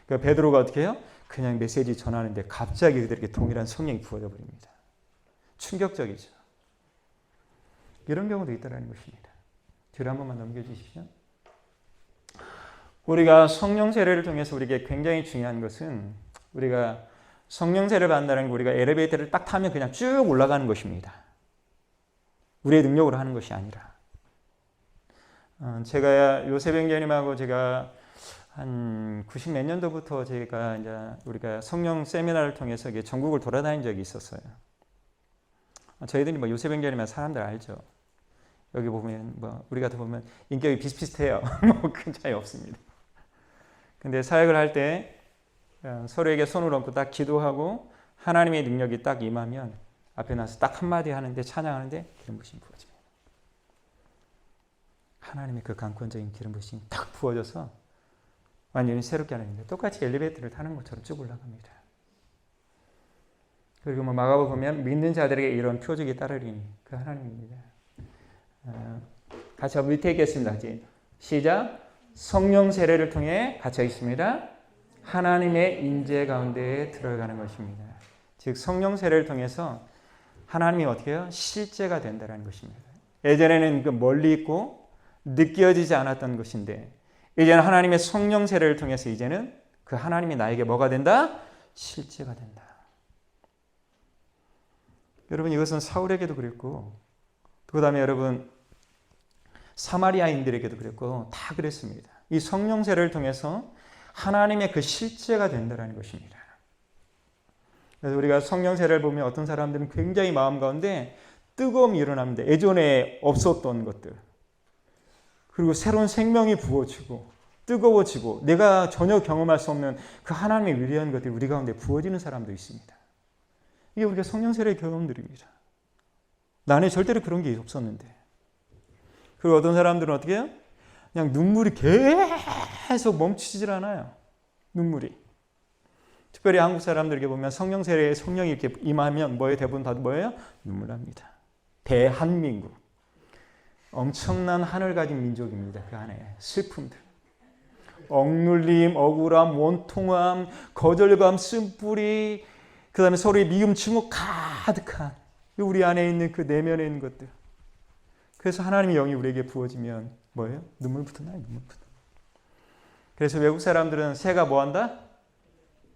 그러니까 베드로가 어떻게 해요? 그냥 메시지 전하는데 갑자기 그들에게 동일한 성령이 부어져 버립니다. 충격적이죠. 이런 경우도 있다는 것입니다. 뒤로 한 번만 넘겨주십시오. 우리가 성령 세례를 통해서 우리에게 굉장히 중요한 것은 우리가 성령 세례를 받는다는 게 우리가 엘리베이터를 딱 타면 그냥 쭉 올라가는 것입니다. 우리의 능력으로 하는 것이 아니라 제가 요셉 형제님하고 제가 한 90 몇 년도부터 제가 이제 우리가 성령 세미나를 통해서 전국을 돌아다닌 적이 있었어요. 저희들이 뭐 요셉 형제님은 사람들 알죠. 여기 보면 뭐 우리 같은 보면 인격이 비슷비슷해요. 뭐 큰 차이 없습니다. 근데 사역을 할 때 서로에게 손을 얹고 딱 기도하고 하나님의 능력이 딱 임하면 앞에 나서 딱 한마디 하는데 찬양하는데 기름 부심이 부어집니다. 하나님의 그 강권적인 기름 부심이 딱 부어져서 완전히 새롭게 하는데 똑같이 엘리베이터를 타는 것처럼 쭉 올라갑니다. 그리고 뭐 마가복 보면 믿는 자들에게 이런 표적이 따르리니 그 하나님입니다. 같이 한번 밑에 읽겠습니다. 시작. 성령 세례를 통해 갇혀 있습니다. 하나님의 임재 가운데에 들어가는 것입니다. 즉 성령 세례를 통해서 하나님이 어떻게 해요? 실제가 된다는 것입니다. 예전에는 그 멀리 있고 느껴지지 않았던 것인데 이제는 하나님의 성령 세례를 통해서 이제는 그 하나님이 나에게 뭐가 된다? 실제가 된다. 여러분 이것은 사울에게도 그랬고 그 다음에 여러분 사마리아인들에게도 그랬고 다 그랬습니다. 이 성령 세례를 통해서 하나님의 그 실제가 된다는 것입니다. 그래서 우리가 성령 세례를 보면 어떤 사람들은 굉장히 마음 가운데 뜨거움이 일어납니다. 예전에 없었던 것들. 그리고 새로운 생명이 부어지고 뜨거워지고 내가 전혀 경험할 수 없는 그 하나님의 위대한 것들이 우리 가운데 부어지는 사람도 있습니다. 이게 우리가 성령 세례의 경험들입니다. 나는 절대로 그런 게 없었는데. 그리고 어떤 사람들은 어떻게 해요? 그냥 눈물이 계속 멈추질 않아요. 눈물이. 특별히 한국 사람들에게 보면 성령 세례에 성령이 이렇게 임하면 뭐예요? 대부분 다 뭐예요? 눈물 납니다. 대한민국. 엄청난 한을 가진 민족입니다. 그 안에 슬픔들. 억눌림, 억울함, 원통함, 거절감, 쓴뿌리, 그 다음에 서로의 미움, 증오 가득한 우리 안에 있는 그 내면에 있는 것들. 그래서 하나님의 영이 우리에게 부어지면 뭐예요? 눈물부터 나요. 눈물부터. 그래서 외국 사람들은 새가 뭐한다?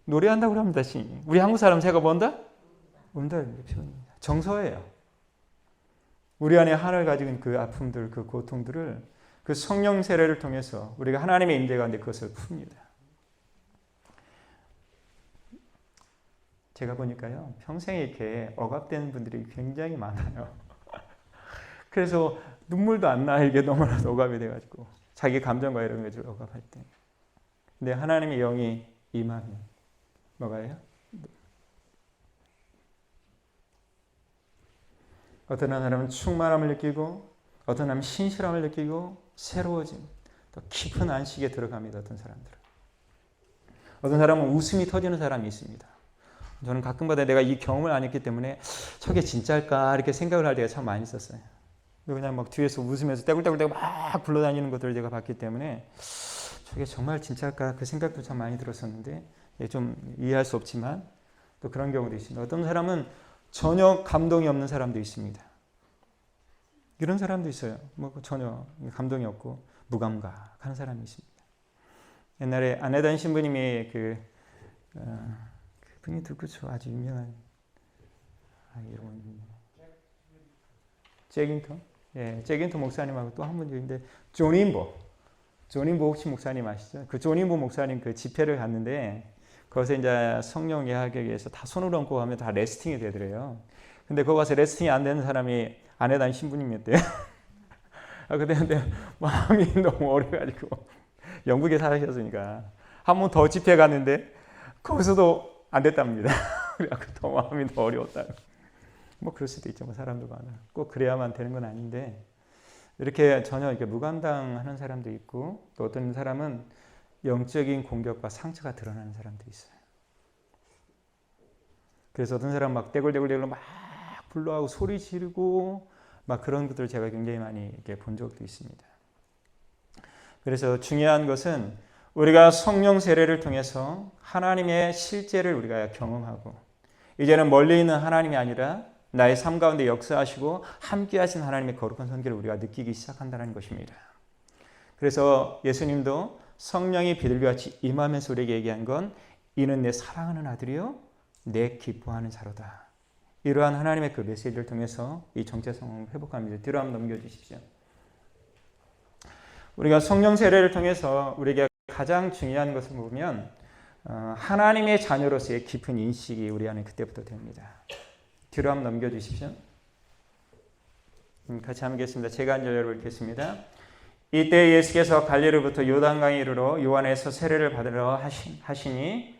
노래한다고 합니다. 우리 한국 사람 새가 뭐한다? 운다. 정서예요. 우리 안에 하나를 가지고 그 아픔들, 그 고통들을 그 성령 세례를 통해서 우리가 하나님의 임재 가운데 그것을 풉니다. 제가 보니까요. 평생에 이렇게 억압되는 분들이 굉장히 많아요. 그래서 눈물도 안 나. 이게 너무나도 억압이 돼가지고 자기 감정과 이런 것을 억압할 때. 근데 하나님의 영이 임하면 뭐가 해요? 어떤 사람은 충만함을 느끼고 어떤 사람은 신실함을 느끼고 새로워짐, 또 깊은 안식에 들어갑니다. 어떤 사람들은. 어떤 사람은 웃음이 터지는 사람이 있습니다. 저는 가끔가다 내가 이 경험을 안 했기 때문에 저게 진짜일까 이렇게 생각을 할 때가 참 많이 있었어요. 그냥 막 뒤에서 웃으면서 떼굴떼굴 막 굴러다니는 것들을 제가 봤기 때문에 저게 정말 진짜일까 그 생각도 참 많이 들었었는데 좀 이해할 수 없지만 또 그런 경우도 있습니다. 어떤 사람은 전혀 감동이 없는 사람도 있습니다. 이런 사람도 있어요. 뭐 전혀 감동이 없고 무감각한 사람이 있습니다. 옛날에 안내단 신부님이 그분이 누구죠? 아주 유명한 이런 잭인턴? 예, 잭인턴 목사님하고 또 한 분 있는데 존 인보 혹시 목사님 아시죠? 그 존 인보 목사님 그 집회를 갔는데 거기서 이제 성령 예하기 위해서 다 손을 얹고 하면 다 레스팅이 되더래요. 근데 거기 가서 레스팅이 안 되는 사람이 아내단 신부님이었대요. 근데 마음이 너무 어려가지고 영국에 살으셨으니까 한 번 더 집회 갔는데 거기서도 안 됐답니다. 그래갖고 더 마음이 더 어려웠다. 뭐 그럴 수도 있죠. 뭐 사람도 많아. 꼭 그래야만 되는 건 아닌데 이렇게 전혀 이렇게 무감당하는 사람도 있고 또 어떤 사람은 영적인 공격과 상처가 드러나는 사람도 있어요. 그래서 어떤 사람 막 떼굴떼굴 막 불러하고 소리 지르고 막 그런 것들을 제가 굉장히 많이 이렇게 본 적도 있습니다. 그래서 중요한 것은 우리가 성령 세례를 통해서 하나님의 실제를 우리가 경험하고 이제는 멀리 있는 하나님이 아니라 나의 삶 가운데 역사하시고 함께 하신 하나님의 거룩한 손길을 우리가 느끼기 시작한다는 것입니다. 그래서 예수님도 성령이 비둘기같이 임하면서 우리에게 얘기한 건 이는 내 사랑하는 아들이요 내 기뻐하는 자로다. 이러한 하나님의 그 메시지를 통해서 이 정체성을 회복합니다. 뒤로 한번 넘겨주십시오. 우리가 성령 세례를 통해서 우리에게 가장 중요한 것을 보면 하나님의 자녀로서의 깊은 인식이 우리 안에 그때부터 됩니다. 뒤로 한번 넘겨주십시오. 같이 한번 읽겠습니다. 제가 한 절로 읽겠습니다. 이때 예수께서 갈릴리로부터 요단강에 이르러 요한에서 세례를 받으러 하시니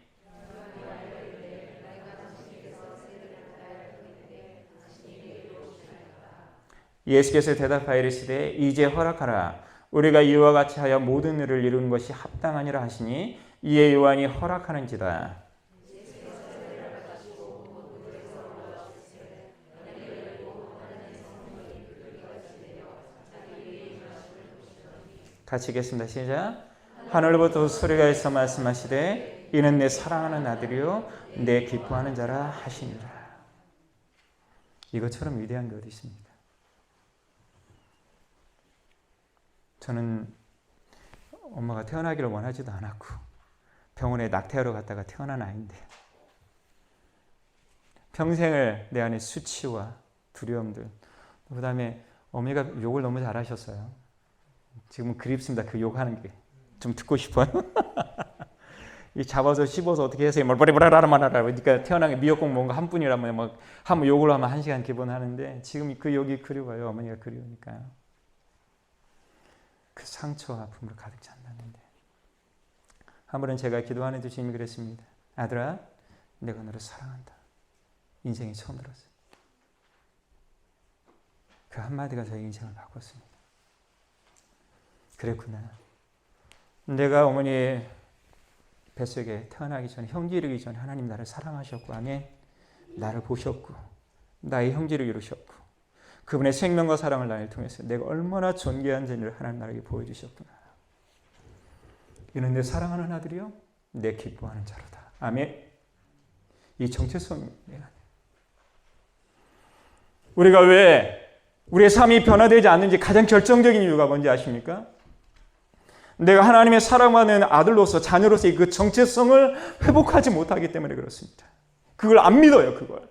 예수께서 대답하여 이르시되 이제 허락하라. 우리가 이와 같이 하여 모든 일을 이루는 것이 합당하니라 하시니 이에 요한이 허락하는지다. 같이 읽겠습니다. 시작. 하늘로부터 소리가 있어 말씀하시되 이는 내 사랑하는 아들이요 내 기뻐하는 자라 하시니라. 이것처럼 위대한 게 어디 있습니까? 저는 엄마가 태어나기를 원하지도 않았고 병원에 낙태하러 갔다가 태어난 아이인데 평생을 내 안에 수치와 두려움들, 그 다음에 어머니가 욕을 너무 잘하셨어요. 지금은 그립습니다. 그 욕하는 게. 좀 듣고 싶어요. 이 잡아서 씹어서 어떻게 해서 말바리바라라 말하라. 그러니까 태어난 게 미역국 먹은 거 한 분이라면 막 한번 욕을 하면 1시간 기본 하는데 지금 그 욕이 그리워요. 어머니가 그리우니까요. 그 상처와 아픔으로 가득 찼는데 한 번은 제가 기도하는 주님이 그랬습니다. 아들아, 내가 너를 사랑한다. 인생이 처음 들었어요. 그 한마디가 저의 인생을 바꿨습니다. 그랬구나. 내가 어머니 뱃속에 태어나기 전에 형제 이르기 전에 하나님 나를 사랑하셨고 아멘. 나를 보셨고 나의 형제를 이루셨고 그분의 생명과 사랑을 나를 통해서 내가 얼마나 존귀한 자를 하나님 나에게 보여주셨구나. 이는 내 사랑하는 아들이요 내 기뻐하는 자로다. 아멘. 이 정체성입니다. 우리가 왜 우리의 삶이 변화되지 않는지 가장 결정적인 이유가 뭔지 아십니까? 내가 하나님의 사랑하는 아들로서 자녀로서의 그 정체성을 회복하지 못하기 때문에 그렇습니다. 그걸 안 믿어요. 그걸.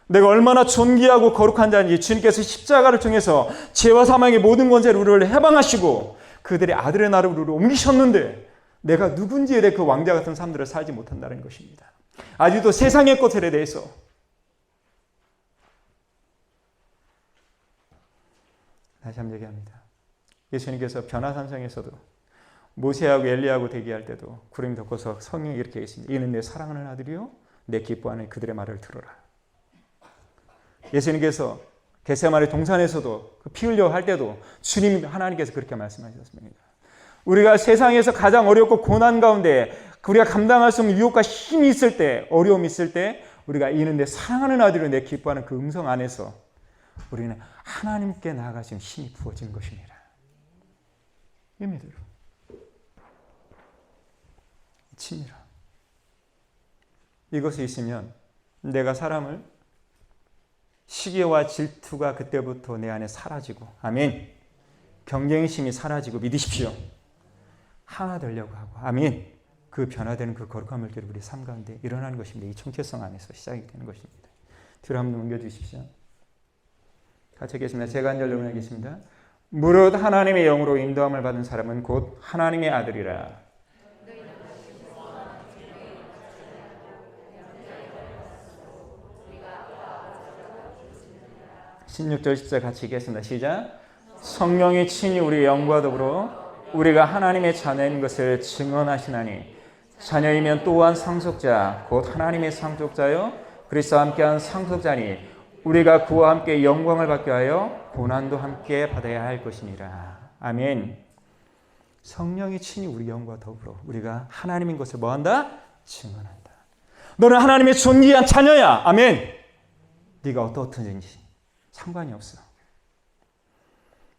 내가 얼마나 존귀하고 거룩한 자인지 주님께서 십자가를 통해서 죄와 사망의 모든 권세를 우리를 해방하시고 그들의 아들의 나라로 우리를 옮기셨는데 내가 누군지에 대해 그 왕자 같은 삶들을 살지 못한다는 것입니다. 아직도 세상의 것들에 대해서 다시 한번 얘기합니다. 예수님께서 변화산성에서도 모세하고 엘리야하고 대기할 때도 구름이 덮고서 성령이 이렇게 했습니다. 이는 내 사랑하는 아들이요 내 기뻐하는 그들의 말을 들어라. 예수님께서 겟세마네 동산에서도 피 흘려 할 때도 주님 하나님께서 그렇게 말씀하셨습니다. 우리가 세상에서 가장 어렵고 고난 가운데 우리가 감당할 수 없는 유혹과 힘이 있을 때, 어려움이 있을 때 우리가 이는 내 사랑하는 아들이요 내 기뻐하는 그 음성 안에서 우리는 하나님께 나아가시는 힘이 부어지는 것입니다. 입니다. 치밀하. 이것이 있으면 내가 사람을 시기와 질투가 그때부터 내 안에 사라지고 아멘. 경쟁심이 사라지고 믿으십시오. 하나 되려고 하고 아멘. 그 변화되는 그 거룩한 물결이 우리 삶 가운데 일어나는 것입니다. 이 정체성 안에서 시작이 되는 것입니다. 뒤로 한번 넘겨주십시오. 같이 읽겠습니다. 제가 한 절로 읽겠습니다. 무릇 하나님의 영으로 인도함을 받은 사람은 곧 하나님의 아들이라. 16절 10절 같이 읽겠습니다. 시작. 성령이 친히 우리 영과 더불어 우리가 하나님의 자녀인 것을 증언하시나니 자녀이면 또한 상속자 곧 하나님의 상속자요 그리스도와 함께한 상속자니 우리가 그와 함께 영광을 받게 하여 고난도 함께 받아야 할 것이니라. 아멘. 성령이 친히 우리 영과 더불어 우리가 하나님인 것을 뭐한다? 증언한다. 너는 하나님의 존귀한 자녀야. 아멘. 네가 어떻든지 상관이 없어.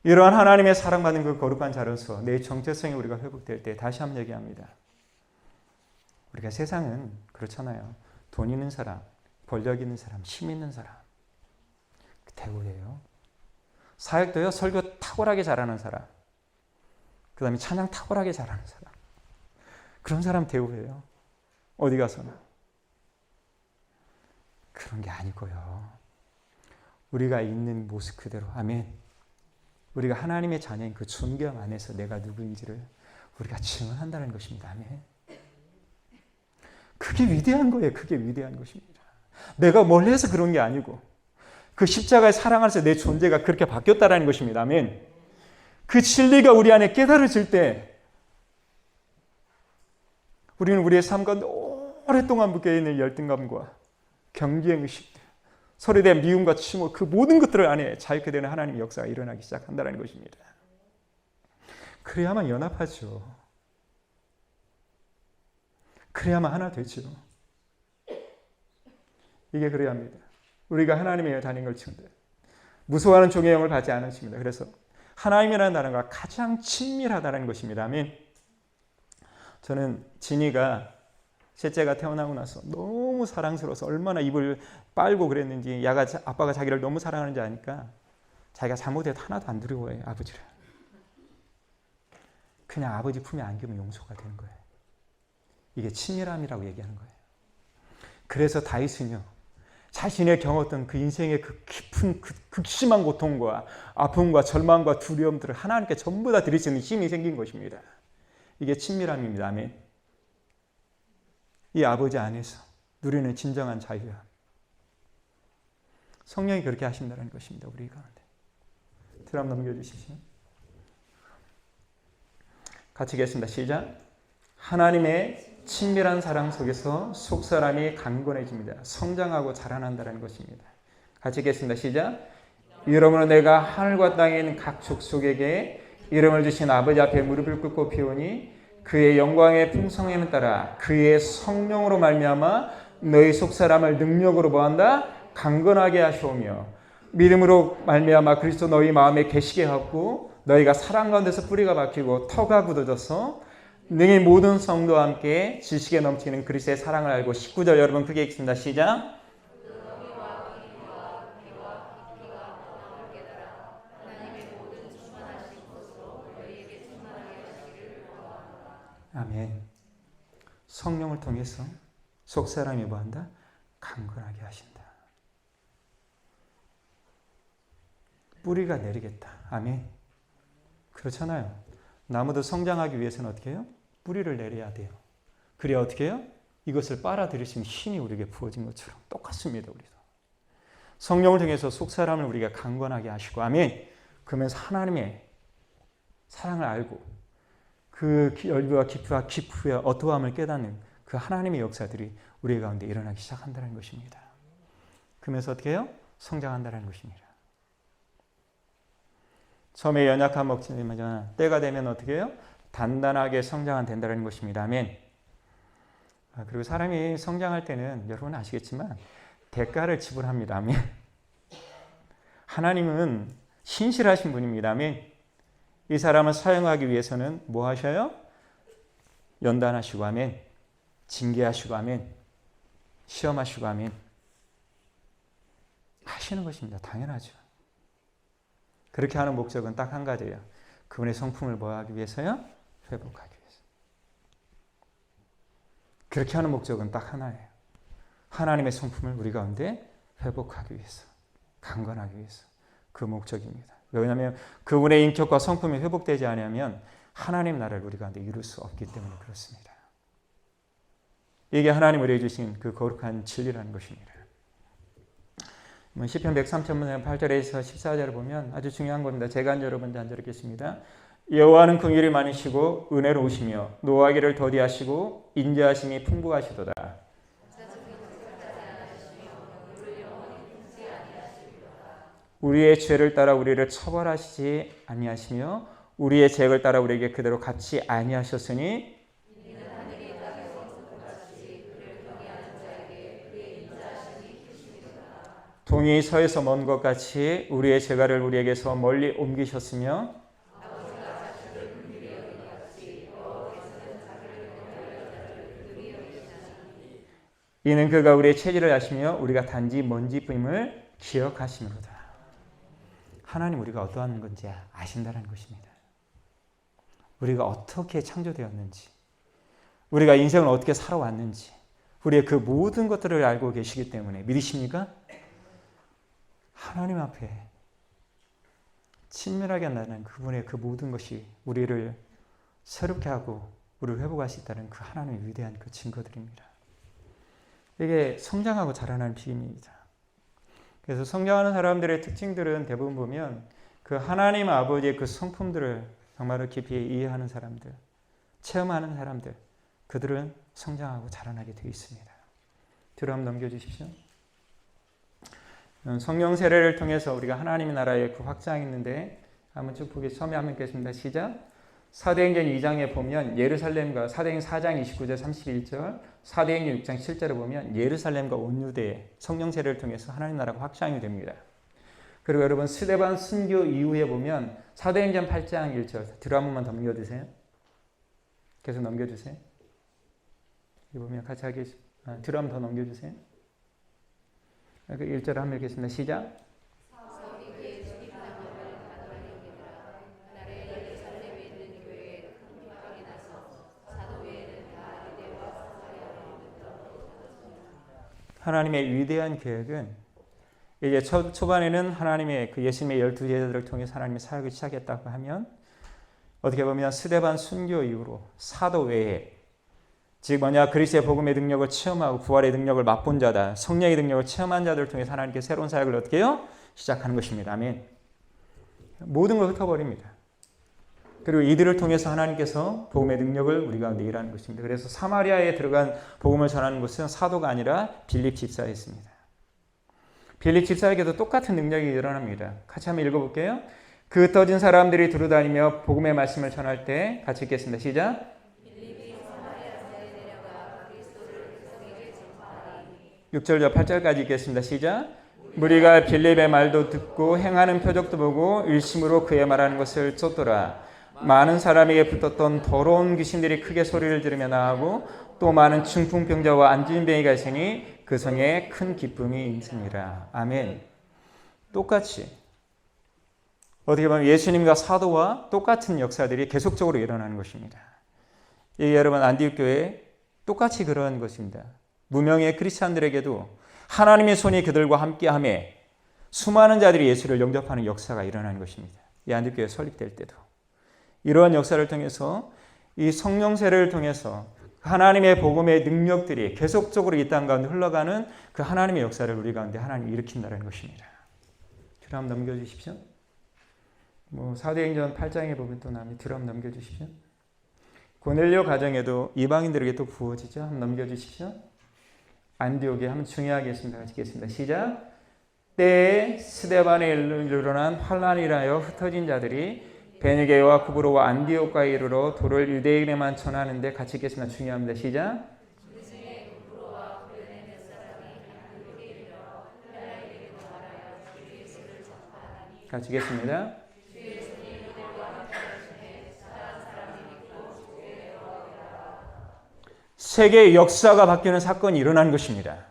이러한 하나님의 사랑받는 그 거룩한 자로서 내 정체성이 우리가 회복될 때 다시 한번 얘기합니다. 우리가 세상은 그렇잖아요. 돈 있는 사람, 권력 있는 사람, 힘 있는 사람 대우예요. 사역도요. 설교 탁월하게 잘하는 사람, 그 다음에 찬양 탁월하게 잘하는 사람, 그런 사람 대우예요. 어디 가서나. 그런 게 아니고요. 우리가 있는 모습 그대로 아멘. 우리가 하나님의 자녀인 그 존귀함 안에서 내가 누구인지를 우리가 증언한다는 것입니다. 아멘. 그게 위대한 거예요. 그게 위대한 것입니다. 내가 뭘 해서 그런 게 아니고 그 십자가의 사랑 안에서 내 존재가 그렇게 바뀌었다는 것입니다. 아멘. 그 진리가 우리 안에 깨달아질 때 우리는 우리의 삶과 오랫동안 묶여있는 열등감과 경계의 의식, 서로에 대한 미움과 침묵, 그 모든 것들을 안에 자유케 되는 하나님의 역사가 일어나기 시작한다는 것입니다. 그래야만 연합하죠. 그래야만 하나 되죠. 이게 그래야 합니다. 우리가 하나님의 자녀인 걸 치는데 무서워하는 종의 영을 받지 않으십니다. 그래서 하나님이라는 단어가 가장 친밀하다는 것입니다. 아멘. 저는 진이가 셋째가 태어나고 나서 너무 사랑스러워서 얼마나 입을 빨고 그랬는지 아빠가 자기를 너무 사랑하는지 아니까 자기가 잘못해도 하나도 안 두려워해요. 아버지를. 그냥 아버지 품에 안기면 용서가 되는 거예요. 이게 친밀함이라고 얘기하는 거예요. 그래서 다윗은요. 자신의 경험했던 그 인생의 그 깊은 극심한 고통과 아픔과 절망과 두려움들을 하나님께 전부 다 드릴 수 있는 힘이 생긴 것입니다. 이게 친밀함입니다. 아멘. 이 아버지 안에서 누리는 진정한 자유함. 성령이 그렇게 하신다는 것입니다. 우리 가운데. 드럼 넘겨주시죠. 같이 읽겠습니다. 시작. 하나님의 친밀한 사랑 속에서 속사람이 강건해집니다. 성장하고 자라난다는 것입니다. 같이 읽겠습니다. 시작. 이러므로 내가 하늘과 땅에 있는 각 족속에게 이름을 주신 아버지 앞에 무릎을 꿇고 피우니 그의 영광의 풍성함에 따라 그의 성령으로 말미암아 너희 속사람을 능력으로 뭐한다? 강건하게 하시오며 믿음으로 말미암아 그리스도 너희 마음에 계시게 하고 너희가 사랑 가운데서 뿌리가 박히고 터가 굳어져서 능히 모든 성도와 함께 지식에 넘치는 그리스도의 사랑을 알고 19절 여러분 크게 읽습니다. 시작. 아멘. 성령을 통해서 속사람이 뭐한다? 강건하게 하신다. 뿌리가 내리겠다. 아멘. 그렇잖아요. 나무도 성장하기 위해서는 어떻게 해요? 뿌리를 내려야 돼요. 그래야 어떻게 해요? 이것을 빨아들일 수 있는 힘이 우리에게 부어진 것처럼 똑같습니다. 우리도. 성령을 통해서 속사람을 우리가 강건하게 하시고 아멘. 그러면서 하나님의 사랑을 알고 그 열비와 기쁘와 어떠함을 깨닫는 그 하나님의 역사들이 우리 가운데 일어나기 시작한다는 것입니다. 그러면서 어떻게 해요? 성장한다는 것입니다. 처음에 연약한 목숨이지만 때가 되면 어떻게 해요? 단단하게 성장한다는 것입니다. 아멘. 그리고 사람이 성장할 때는 여러분 아시겠지만 대가를 지불합니다. 아멘. 하나님은 신실하신 분입니다. 아멘. 이 사람을 사용하기 위해서는 뭐 하셔요? 연단하시고 아멘. 징계하시고 아멘. 시험하시고 아멘. 하시는 것입니다. 당연하죠. 그렇게 하는 목적은 딱 한 가지예요. 그분의 성품을 뭐 하기 위해서요? 회복하기 위해서. 그렇게 하는 목적은 딱 하나예요. 하나님의 성품을 우리 가운데 회복하기 위해서. 강건하기 위해서. 그 목적입니다. 왜냐하면 그분의 인격과 성품이 회복되지 않으면 하나님 나라를 우리 가운데 이룰 수 없기 때문에 그렇습니다. 이게 하나님 우리에게 주신 그 거룩한 진리라는 것입니다. 시편 103편 8절에서 14절을 보면 아주 중요한 겁니다. 제가 한 여러분들 한 절 읽겠습니다. 여호와는 긍휼이 많으시고 은혜로우시며 노하기를 더디하시고 인자하심이 풍부하시도다. 우리의 죄를 따라 우리를 처벌하시지 아니하시며 우리의 죄를 따라 우리에게 그대로 갚지 아니하셨으니 동이 서에서 먼 것 같이 우리의 죄가를 우리에게서 멀리 옮기셨으며 이는 그가 우리의 체질을 아시며 우리가 단지 먼지뿐임을 기억하심이로다. 하나님 우리가 어떠한 건지 아신다는 것입니다. 우리가 어떻게 창조되었는지, 우리가 인생을 어떻게 살아왔는지, 우리의 그 모든 것들을 알고 계시기 때문에 믿으십니까? 하나님 앞에 친밀하게 나는 그분의 그 모든 것이 우리를 새롭게 하고 우리를 회복할 수 있다는 그 하나님의 위대한 그 증거들입니다. 이게 성장하고 자라나는 비밀입니다. 그래서 성장하는 사람들의 특징들은 대부분 보면 그 하나님 아버지의 그 성품들을 정말로 깊이 이해하는 사람들, 체험하는 사람들, 그들은 성장하고 자라나게 되어 있습니다. 뒤로 한번 넘겨주십시오. 성령 세례를 통해서 우리가 하나님의 나라의 그 확장이 있는데 한번 쭉 보기 처음에 한번 읽겠습니다. 시작. 사도행전 2장에 보면 예루살렘과 사도행전 4장 29절 31절 사도행전 6장 7절에 보면 예루살렘과 온 유대에 성령 세례를 통해서 하나님 나라가 확장이 됩니다. 그리고 여러분 스데반 순교 이후에 보면 사도행전 8장 1절 뒤로 한 번만 더 넘겨주세요. 계속 넘겨주세요. 여기 보면 같이 하겠습니다. 뒤로 한 번 더 넘겨주세요. 그 1절 한번 읽겠습니다. 시작. 하나님의 위대한 계획은 이제 초반에는 하나님의 그 예수님의 12제자들을 통해 하나님의 사역을 시작했다고 하면 어떻게 보면 스데반 순교 이후로 사도 외에 즉 뭐냐 그리스도의 복음의 능력을 체험하고 부활의 능력을 맛본 자다. 성령의 능력을 체험한 자들을 통해 하나님께 새로운 사역을 어떻게 해요? 시작하는 것입니다. 아멘. 모든 걸 흩어버립니다. 그리고 이들을 통해서 하나님께서 복음의 능력을 우리 가운데 일하는 것입니다. 그래서 사마리아에 들어간 복음을 전하는 것은 사도가 아니라 빌립 집사였습니다. 빌립 집사에게도 똑같은 능력이 일어납니다. 같이 한번 읽어볼게요. 그 흩어진 사람들이 두루다니며 복음의 말씀을 전할 때 같이 읽겠습니다. 시작. 6절과 8절까지 읽겠습니다. 시작. 무리가 빌립의 말도 듣고 행하는 표적도 보고 일심으로 그의 말하는 것을 쫓더라. 많은 사람에게 붙었던 더러운 귀신들이 크게 소리를 지르며 나가고 또 많은 중풍병자와 안진뱅이가 있으니 그 성에 큰 기쁨이 있으니라. 아멘. 똑같이 어떻게 보면 예수님과 사도와 똑같은 역사들이 계속적으로 일어나는 것입니다. 이 여러분 안디옥 교회에 똑같이 그러한 것입니다. 무명의 크리스찬들에게도 하나님의 손이 그들과 함께하며 수많은 자들이 예수를 영접하는 역사가 일어나는 것입니다. 이 안디옥 교회 설립될 때도 이러한 역사를 통해서 이 성령 세례를 통해서 하나님의 복음의 능력들이 계속적으로 이 땅 가운데 흘러가는 그 하나님의 역사를 우리 가운데 하나님이 일으킨다는 것입니다. 뒤로 한번 넘겨주십시오. 사도행전 8장에 보면 또 나오면 뒤로 한번 넘겨주십시오. 고넬료 가정에도 이방인들에게 또 부어지죠. 한번 넘겨주십시오. 안디옥에 한번 중요하게 했습니다. 같이 읽겠습니다. 시작. 때에 스데반에 일어난 환란이라 하여 흩어진 자들이 베니게와 구브로와 안디옥과에 이르러 도를 유대인에게만 전하는데 같이 읽겠습니다. 중요합니다. 시작. 같이 읽겠습니다. 세계의 역사가 바뀌는 사건이 일어나는 것입니다.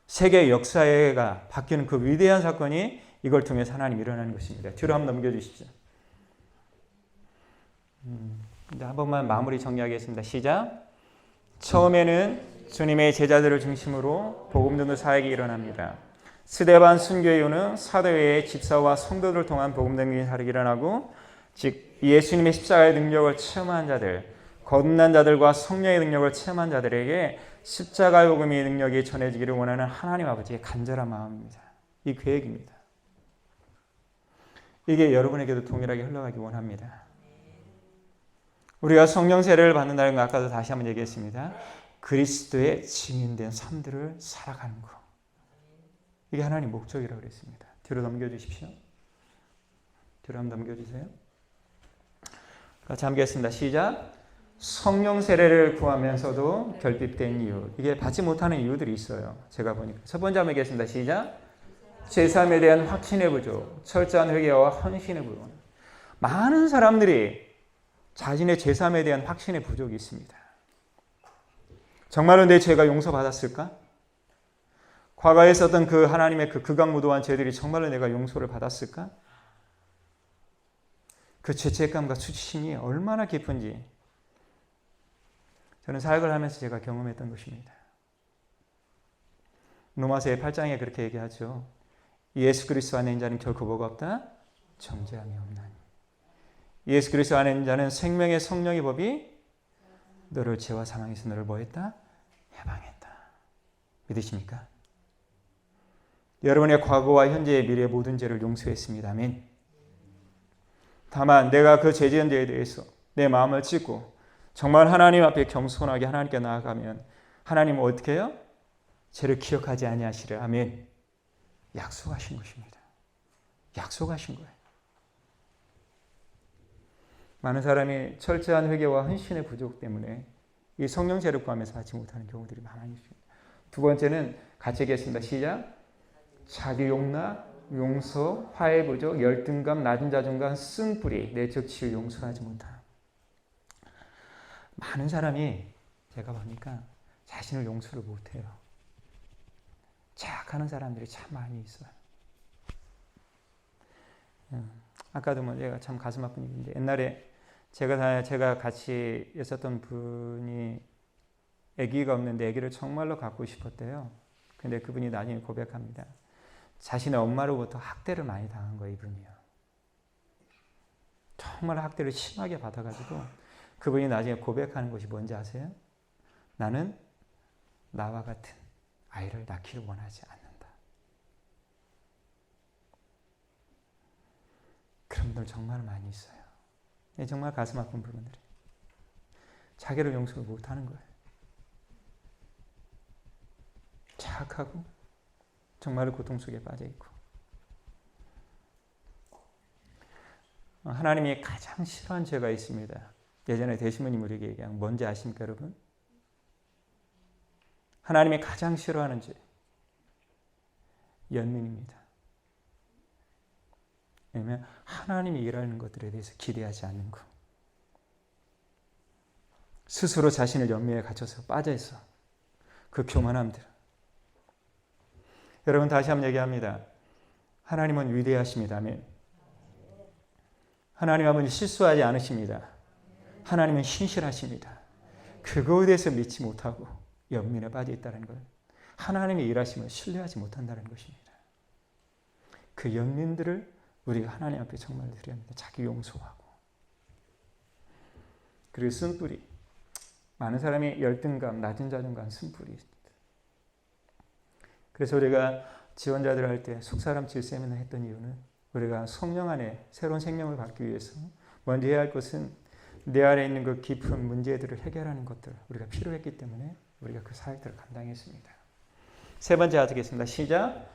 세계의 역사가 바뀌는 그 위대한 사건이 이걸 통해서 하나님이 일어나는 것입니다. 뒤로 한번 넘겨주십시오. 한 번만 마무리 정리하겠습니다. 시작. 처음에는 주님의 제자들을 중심으로 복음 전도 사역이 일어납니다. 스데반 순교 이후는 사도 외에 집사와 성도들을 통한 복음 전도 사역이 일어나고 즉 예수님의 십자가의 능력을 체험한 자들, 거듭난 자들과 성령의 능력을 체험한 자들에게 십자가의 복음의 능력이 전해지기를 원하는 하나님 아버지의 간절한 마음입니다. 이 계획입니다. 이게 여러분에게도 동일하게 흘러가기 원합니다. 우리가 성령 세례를 받는다는 거 아까도 다시 한번 얘기했습니다. 그리스도의 증인된 삶들을 살아가는 거. 이게 하나님 목적이라고 그랬습니다. 뒤로 넘겨주십시오. 뒤로 한번 넘겨주세요. 같이 함께 하겠습니다. 시작. 성령 세례를 구하면서도 결핍된 이유. 이게 받지 못하는 이유들이 있어요. 제가 보니까. 첫 번째 한번 얘기했습니다. 시작. 제3에 대한 확신의 부족, 철저한 회개와 헌신의 부족. 많은 사람들이 자신의 제3에 대한 확신의 부족이 있습니다. 정말로 내 죄가 용서받았을까? 과거에 있었던 그 하나님의 그 극악무도한 죄들이 정말로 내가 용서를 받았을까? 그 죄책감과 수치심이 얼마나 깊은지 저는 사역을 하면서 제가 경험했던 것입니다. 로마서의 8장에 그렇게 얘기하죠. 예수 그리스도 안에 있는 자는 결코 뭐가 없다? 정죄함이 없나니. 예수 그리스도 안에 있는 자는 생명의 성령의 법이 너를 죄와 사망에서 너를 뭐했다? 해방했다. 믿으십니까? 여러분의 과거와 현재의 미래의 모든 죄를 용서했습니다. 아멘. 다만 내가 그 죄 지은 죄에 대해서 내 마음을 찢고 정말 하나님 앞에 겸손하게 하나님께 나아가면 하나님은 어떻게 해요? 죄를 기억하지 아니하시리라. 아멘. 약속하신 것입니다. 약속하신 거예요. 많은 사람이 철저한 회개와 헌신의 부족 때문에 이 성령 세례를 구하면서 하지 못하는 경우들이 많이 있습니다. 두 번째는 같이 얘기했습니다. 시작. 자기 용납, 용서, 화해 부족, 열등감, 낮은 자존감, 쓴뿌리, 내적 치유 용서하지 못함. 많은 사람이 제가 보니까 자신을 용서를 못해요. 자학하는 사람들이 참 많이 있어요. 아까도 뭐 제가 참 가슴 아픈 일인데 옛날에 제가 같이 있었던 분이 아기가 없는데 아기를 정말로 갖고 싶었대요. 근데 그분이 나중에 고백합니다. 자신의 엄마로부터 학대를 많이 당한 거예요, 이분이요. 정말 학대를 심하게 받아가지고 그분이 나중에 고백하는 것이 뭔지 아세요? 나는 나와 같은 아이를 낳기를 원하지 않는다. 그런 분들 정말 많이 있어요. 정말 가슴 아픈 부분들이. 자기를 용서를 못하는 거예요. 자학하고 정말 고통 속에 빠져있고. 하나님이 가장 싫어하는 죄가 있습니다. 예전에 대시모님 우리에게 얘기한 뭔지 아십니까 여러분? 하나님이 가장 싫어하는 죄. 연민입니다. 왜냐하면 하나님이 일하는 것들에 대해서 기대하지 않는 것. 스스로 자신을 연민에 갇혀서 빠져있어. 그 교만함들. 여러분 다시 한번 얘기합니다. 하나님은 위대하십니다. 아멘. 하나님 아버지 실수하지 않으십니다. 하나님은 신실하십니다. 그거에 대해서 믿지 못하고 연민에 빠져 있다는 것. 하나님의 일하심을 신뢰하지 못한다는 것입니다. 그 연민들을 우리가 하나님 앞에 정말 드려야 합니다. 자기 용서하고. 그리고 쓴뿌리. 많은 사람이 열등감, 낮은 자존감, 쓴뿌리. 그래서 우리가 지원자들 할 때 속사람 질 세미나 했던 이유는 우리가 성령 안에 새로운 생명을 받기 위해서 먼저 해야 할 것은 내 안에 있는 그 깊은 문제들을 해결하는 것들 우리가 필요했기 때문에 우리가 그 사역들을 감당했습니다. 세 번째 하겠습니다. 시작.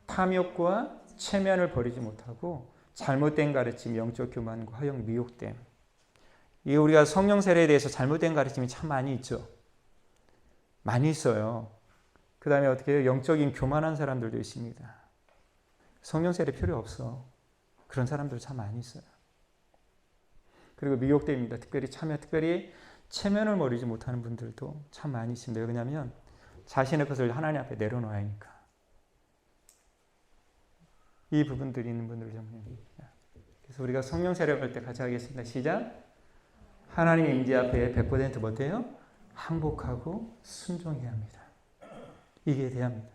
탐욕과 체면을 버리지 못하고 잘못된 가르침, 영적 교만과 허영, 미혹됨. 이 우리가 성령 세례에 대해서 잘못된 가르침이 참 많이 있죠. 많이 있어요. 그 다음에 어떻게 해요? 영적인 교만한 사람들도 있습니다. 성령 세례 필요 없어. 그런 사람들 참 많이 있어요. 그리고 미혹됨입니다. 특별히 체면을 버리지 못하는 분들도 참 많이 있습니다. 왜냐하면 자신의 것을 하나님 앞에 내려놓아야 하니까. 이 부분들이 있는 분들 좀. 그래서 우리가 성령 세례를 할 때 같이 하겠습니다. 시작. 하나님의 임재 앞에 100% 못해요? 항복하고 순종해야 합니다. 이게 돼야 합니다.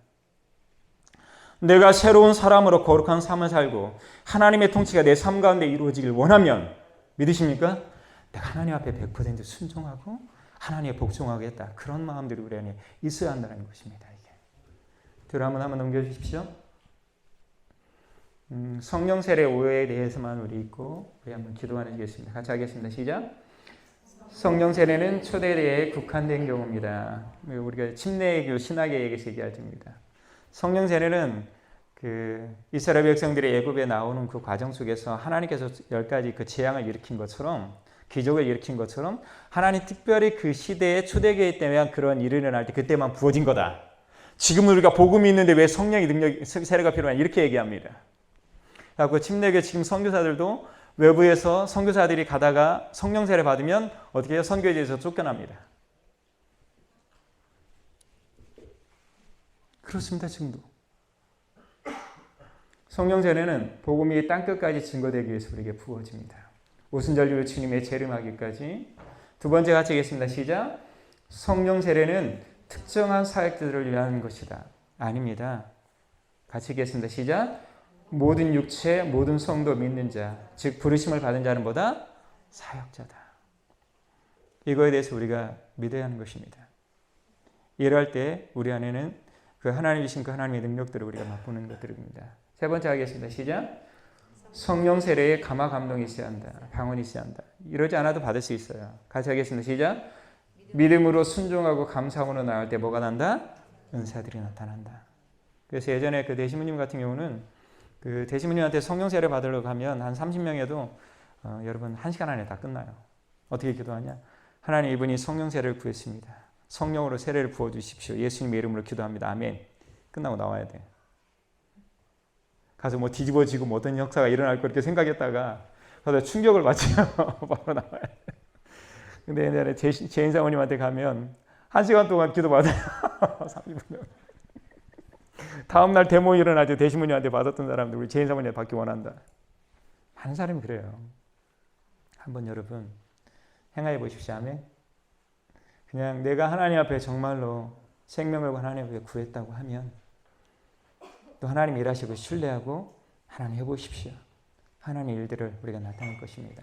내가 새로운 사람으로 거룩한 삶을 살고 하나님의 통치가 내 삶 가운데 이루어지길 원하면 믿으십니까? 내가 하나님 앞에 100% 순종하고 하나님의 복종하겠다. 그런 마음들이 우리 안에 있어야 한다는 것입니다. 이게. 뒤로 한번 넘겨주십시오. 성령 세례 오해에 대해서만 우리 있고 우리 한번 기도 나누겠습니다. 같이 하겠습니다. 시작. 성령 세례는 초대대에 국한된 경우입니다. 우리가 침례교 신학에게서 얘기할 때입니다. 성령 세례는 그 이스라엘 백성들이 애굽에 나오는 그 과정 속에서 하나님께서 10가지 그 재앙을 일으킨 것처럼 기적을 일으킨 것처럼 하나님 특별히 그 시대에 초대교회 때문에 그런 일이 일어날 때 그때만 부어진 거다. 지금 우리가 복음이 있는데 왜 성령의 능력 세례가 필요하냐 이렇게 얘기합니다. 그래서 침례교 지금 선교사들도 외부에서 선교사들이 가다가 성령 세례 받으면 어떻게 해요? 선교지에서 쫓겨납니다. 그렇습니다. 지금도. 성령 세례는 복음이 땅끝까지 증거되기 위해서 우리에게 부어집니다. 오순절로 주님의 재림하기까지. 두 번째 같이 하겠습니다. 시작. 성령 세례는 특정한 사역들을 위한 것이다. 아닙니다. 같이 하겠습니다. 시작. 모든 육체, 모든 성도 믿는 자, 즉 부르심을 받은 자는 뭐다? 사역자다. 이거에 대해서 우리가 믿어야 하는 것입니다. 이럴 때 우리 안에는 그 하나님 주신 그 하나님의 능력들을 우리가 맛보는 것들입니다. 세 번째 하겠습니다. 시작. 성령 세례에 감화 감동이 있어야 한다. 방언이 있어야 한다. 이러지 않아도 받을 수 있어요. 같이 하겠습니다. 시작. 믿음으로 순종하고 감사함으로 나갈 때 뭐가 난다? 은사들이 나타난다. 그래서 예전에 그 대신부님 같은 경우는 그 대신부님한테 성령 세례 받으러 가면 한 30명에도 여러분 1시간 안에 다 끝나요. 어떻게 기도하냐? 하나님 이분이 성령 세례를 구했습니다. 성령으로 세례를 부어주십시오. 예수님의 이름으로 기도합니다. 아멘. 끝나고 나와야 돼. 가서 뭐 뒤집어지고 뭐 어떤 역사가 일어날 거 이렇게 생각했다가 가서 충격을 받지요. 바로 나와야 돼. 근데 옛날에 제인 사모님한테 가면 1시간 동안 기도 받아요. 30분. 다음날 데모 일어날 때 대신부님한테 받았던 사람들 우리 제인 사모님한테 받기 원한다. 많은 사람이 그래요. 한번 여러분 행하해 보십시오. 아멘. 그냥 내가 하나님 앞에 정말로 생명을 하나님 앞에 구했다고 하면 또 하나님 일하시고 신뢰하고 하나님 해보십시오. 하나님의 일들을 우리가 나타낼 것입니다.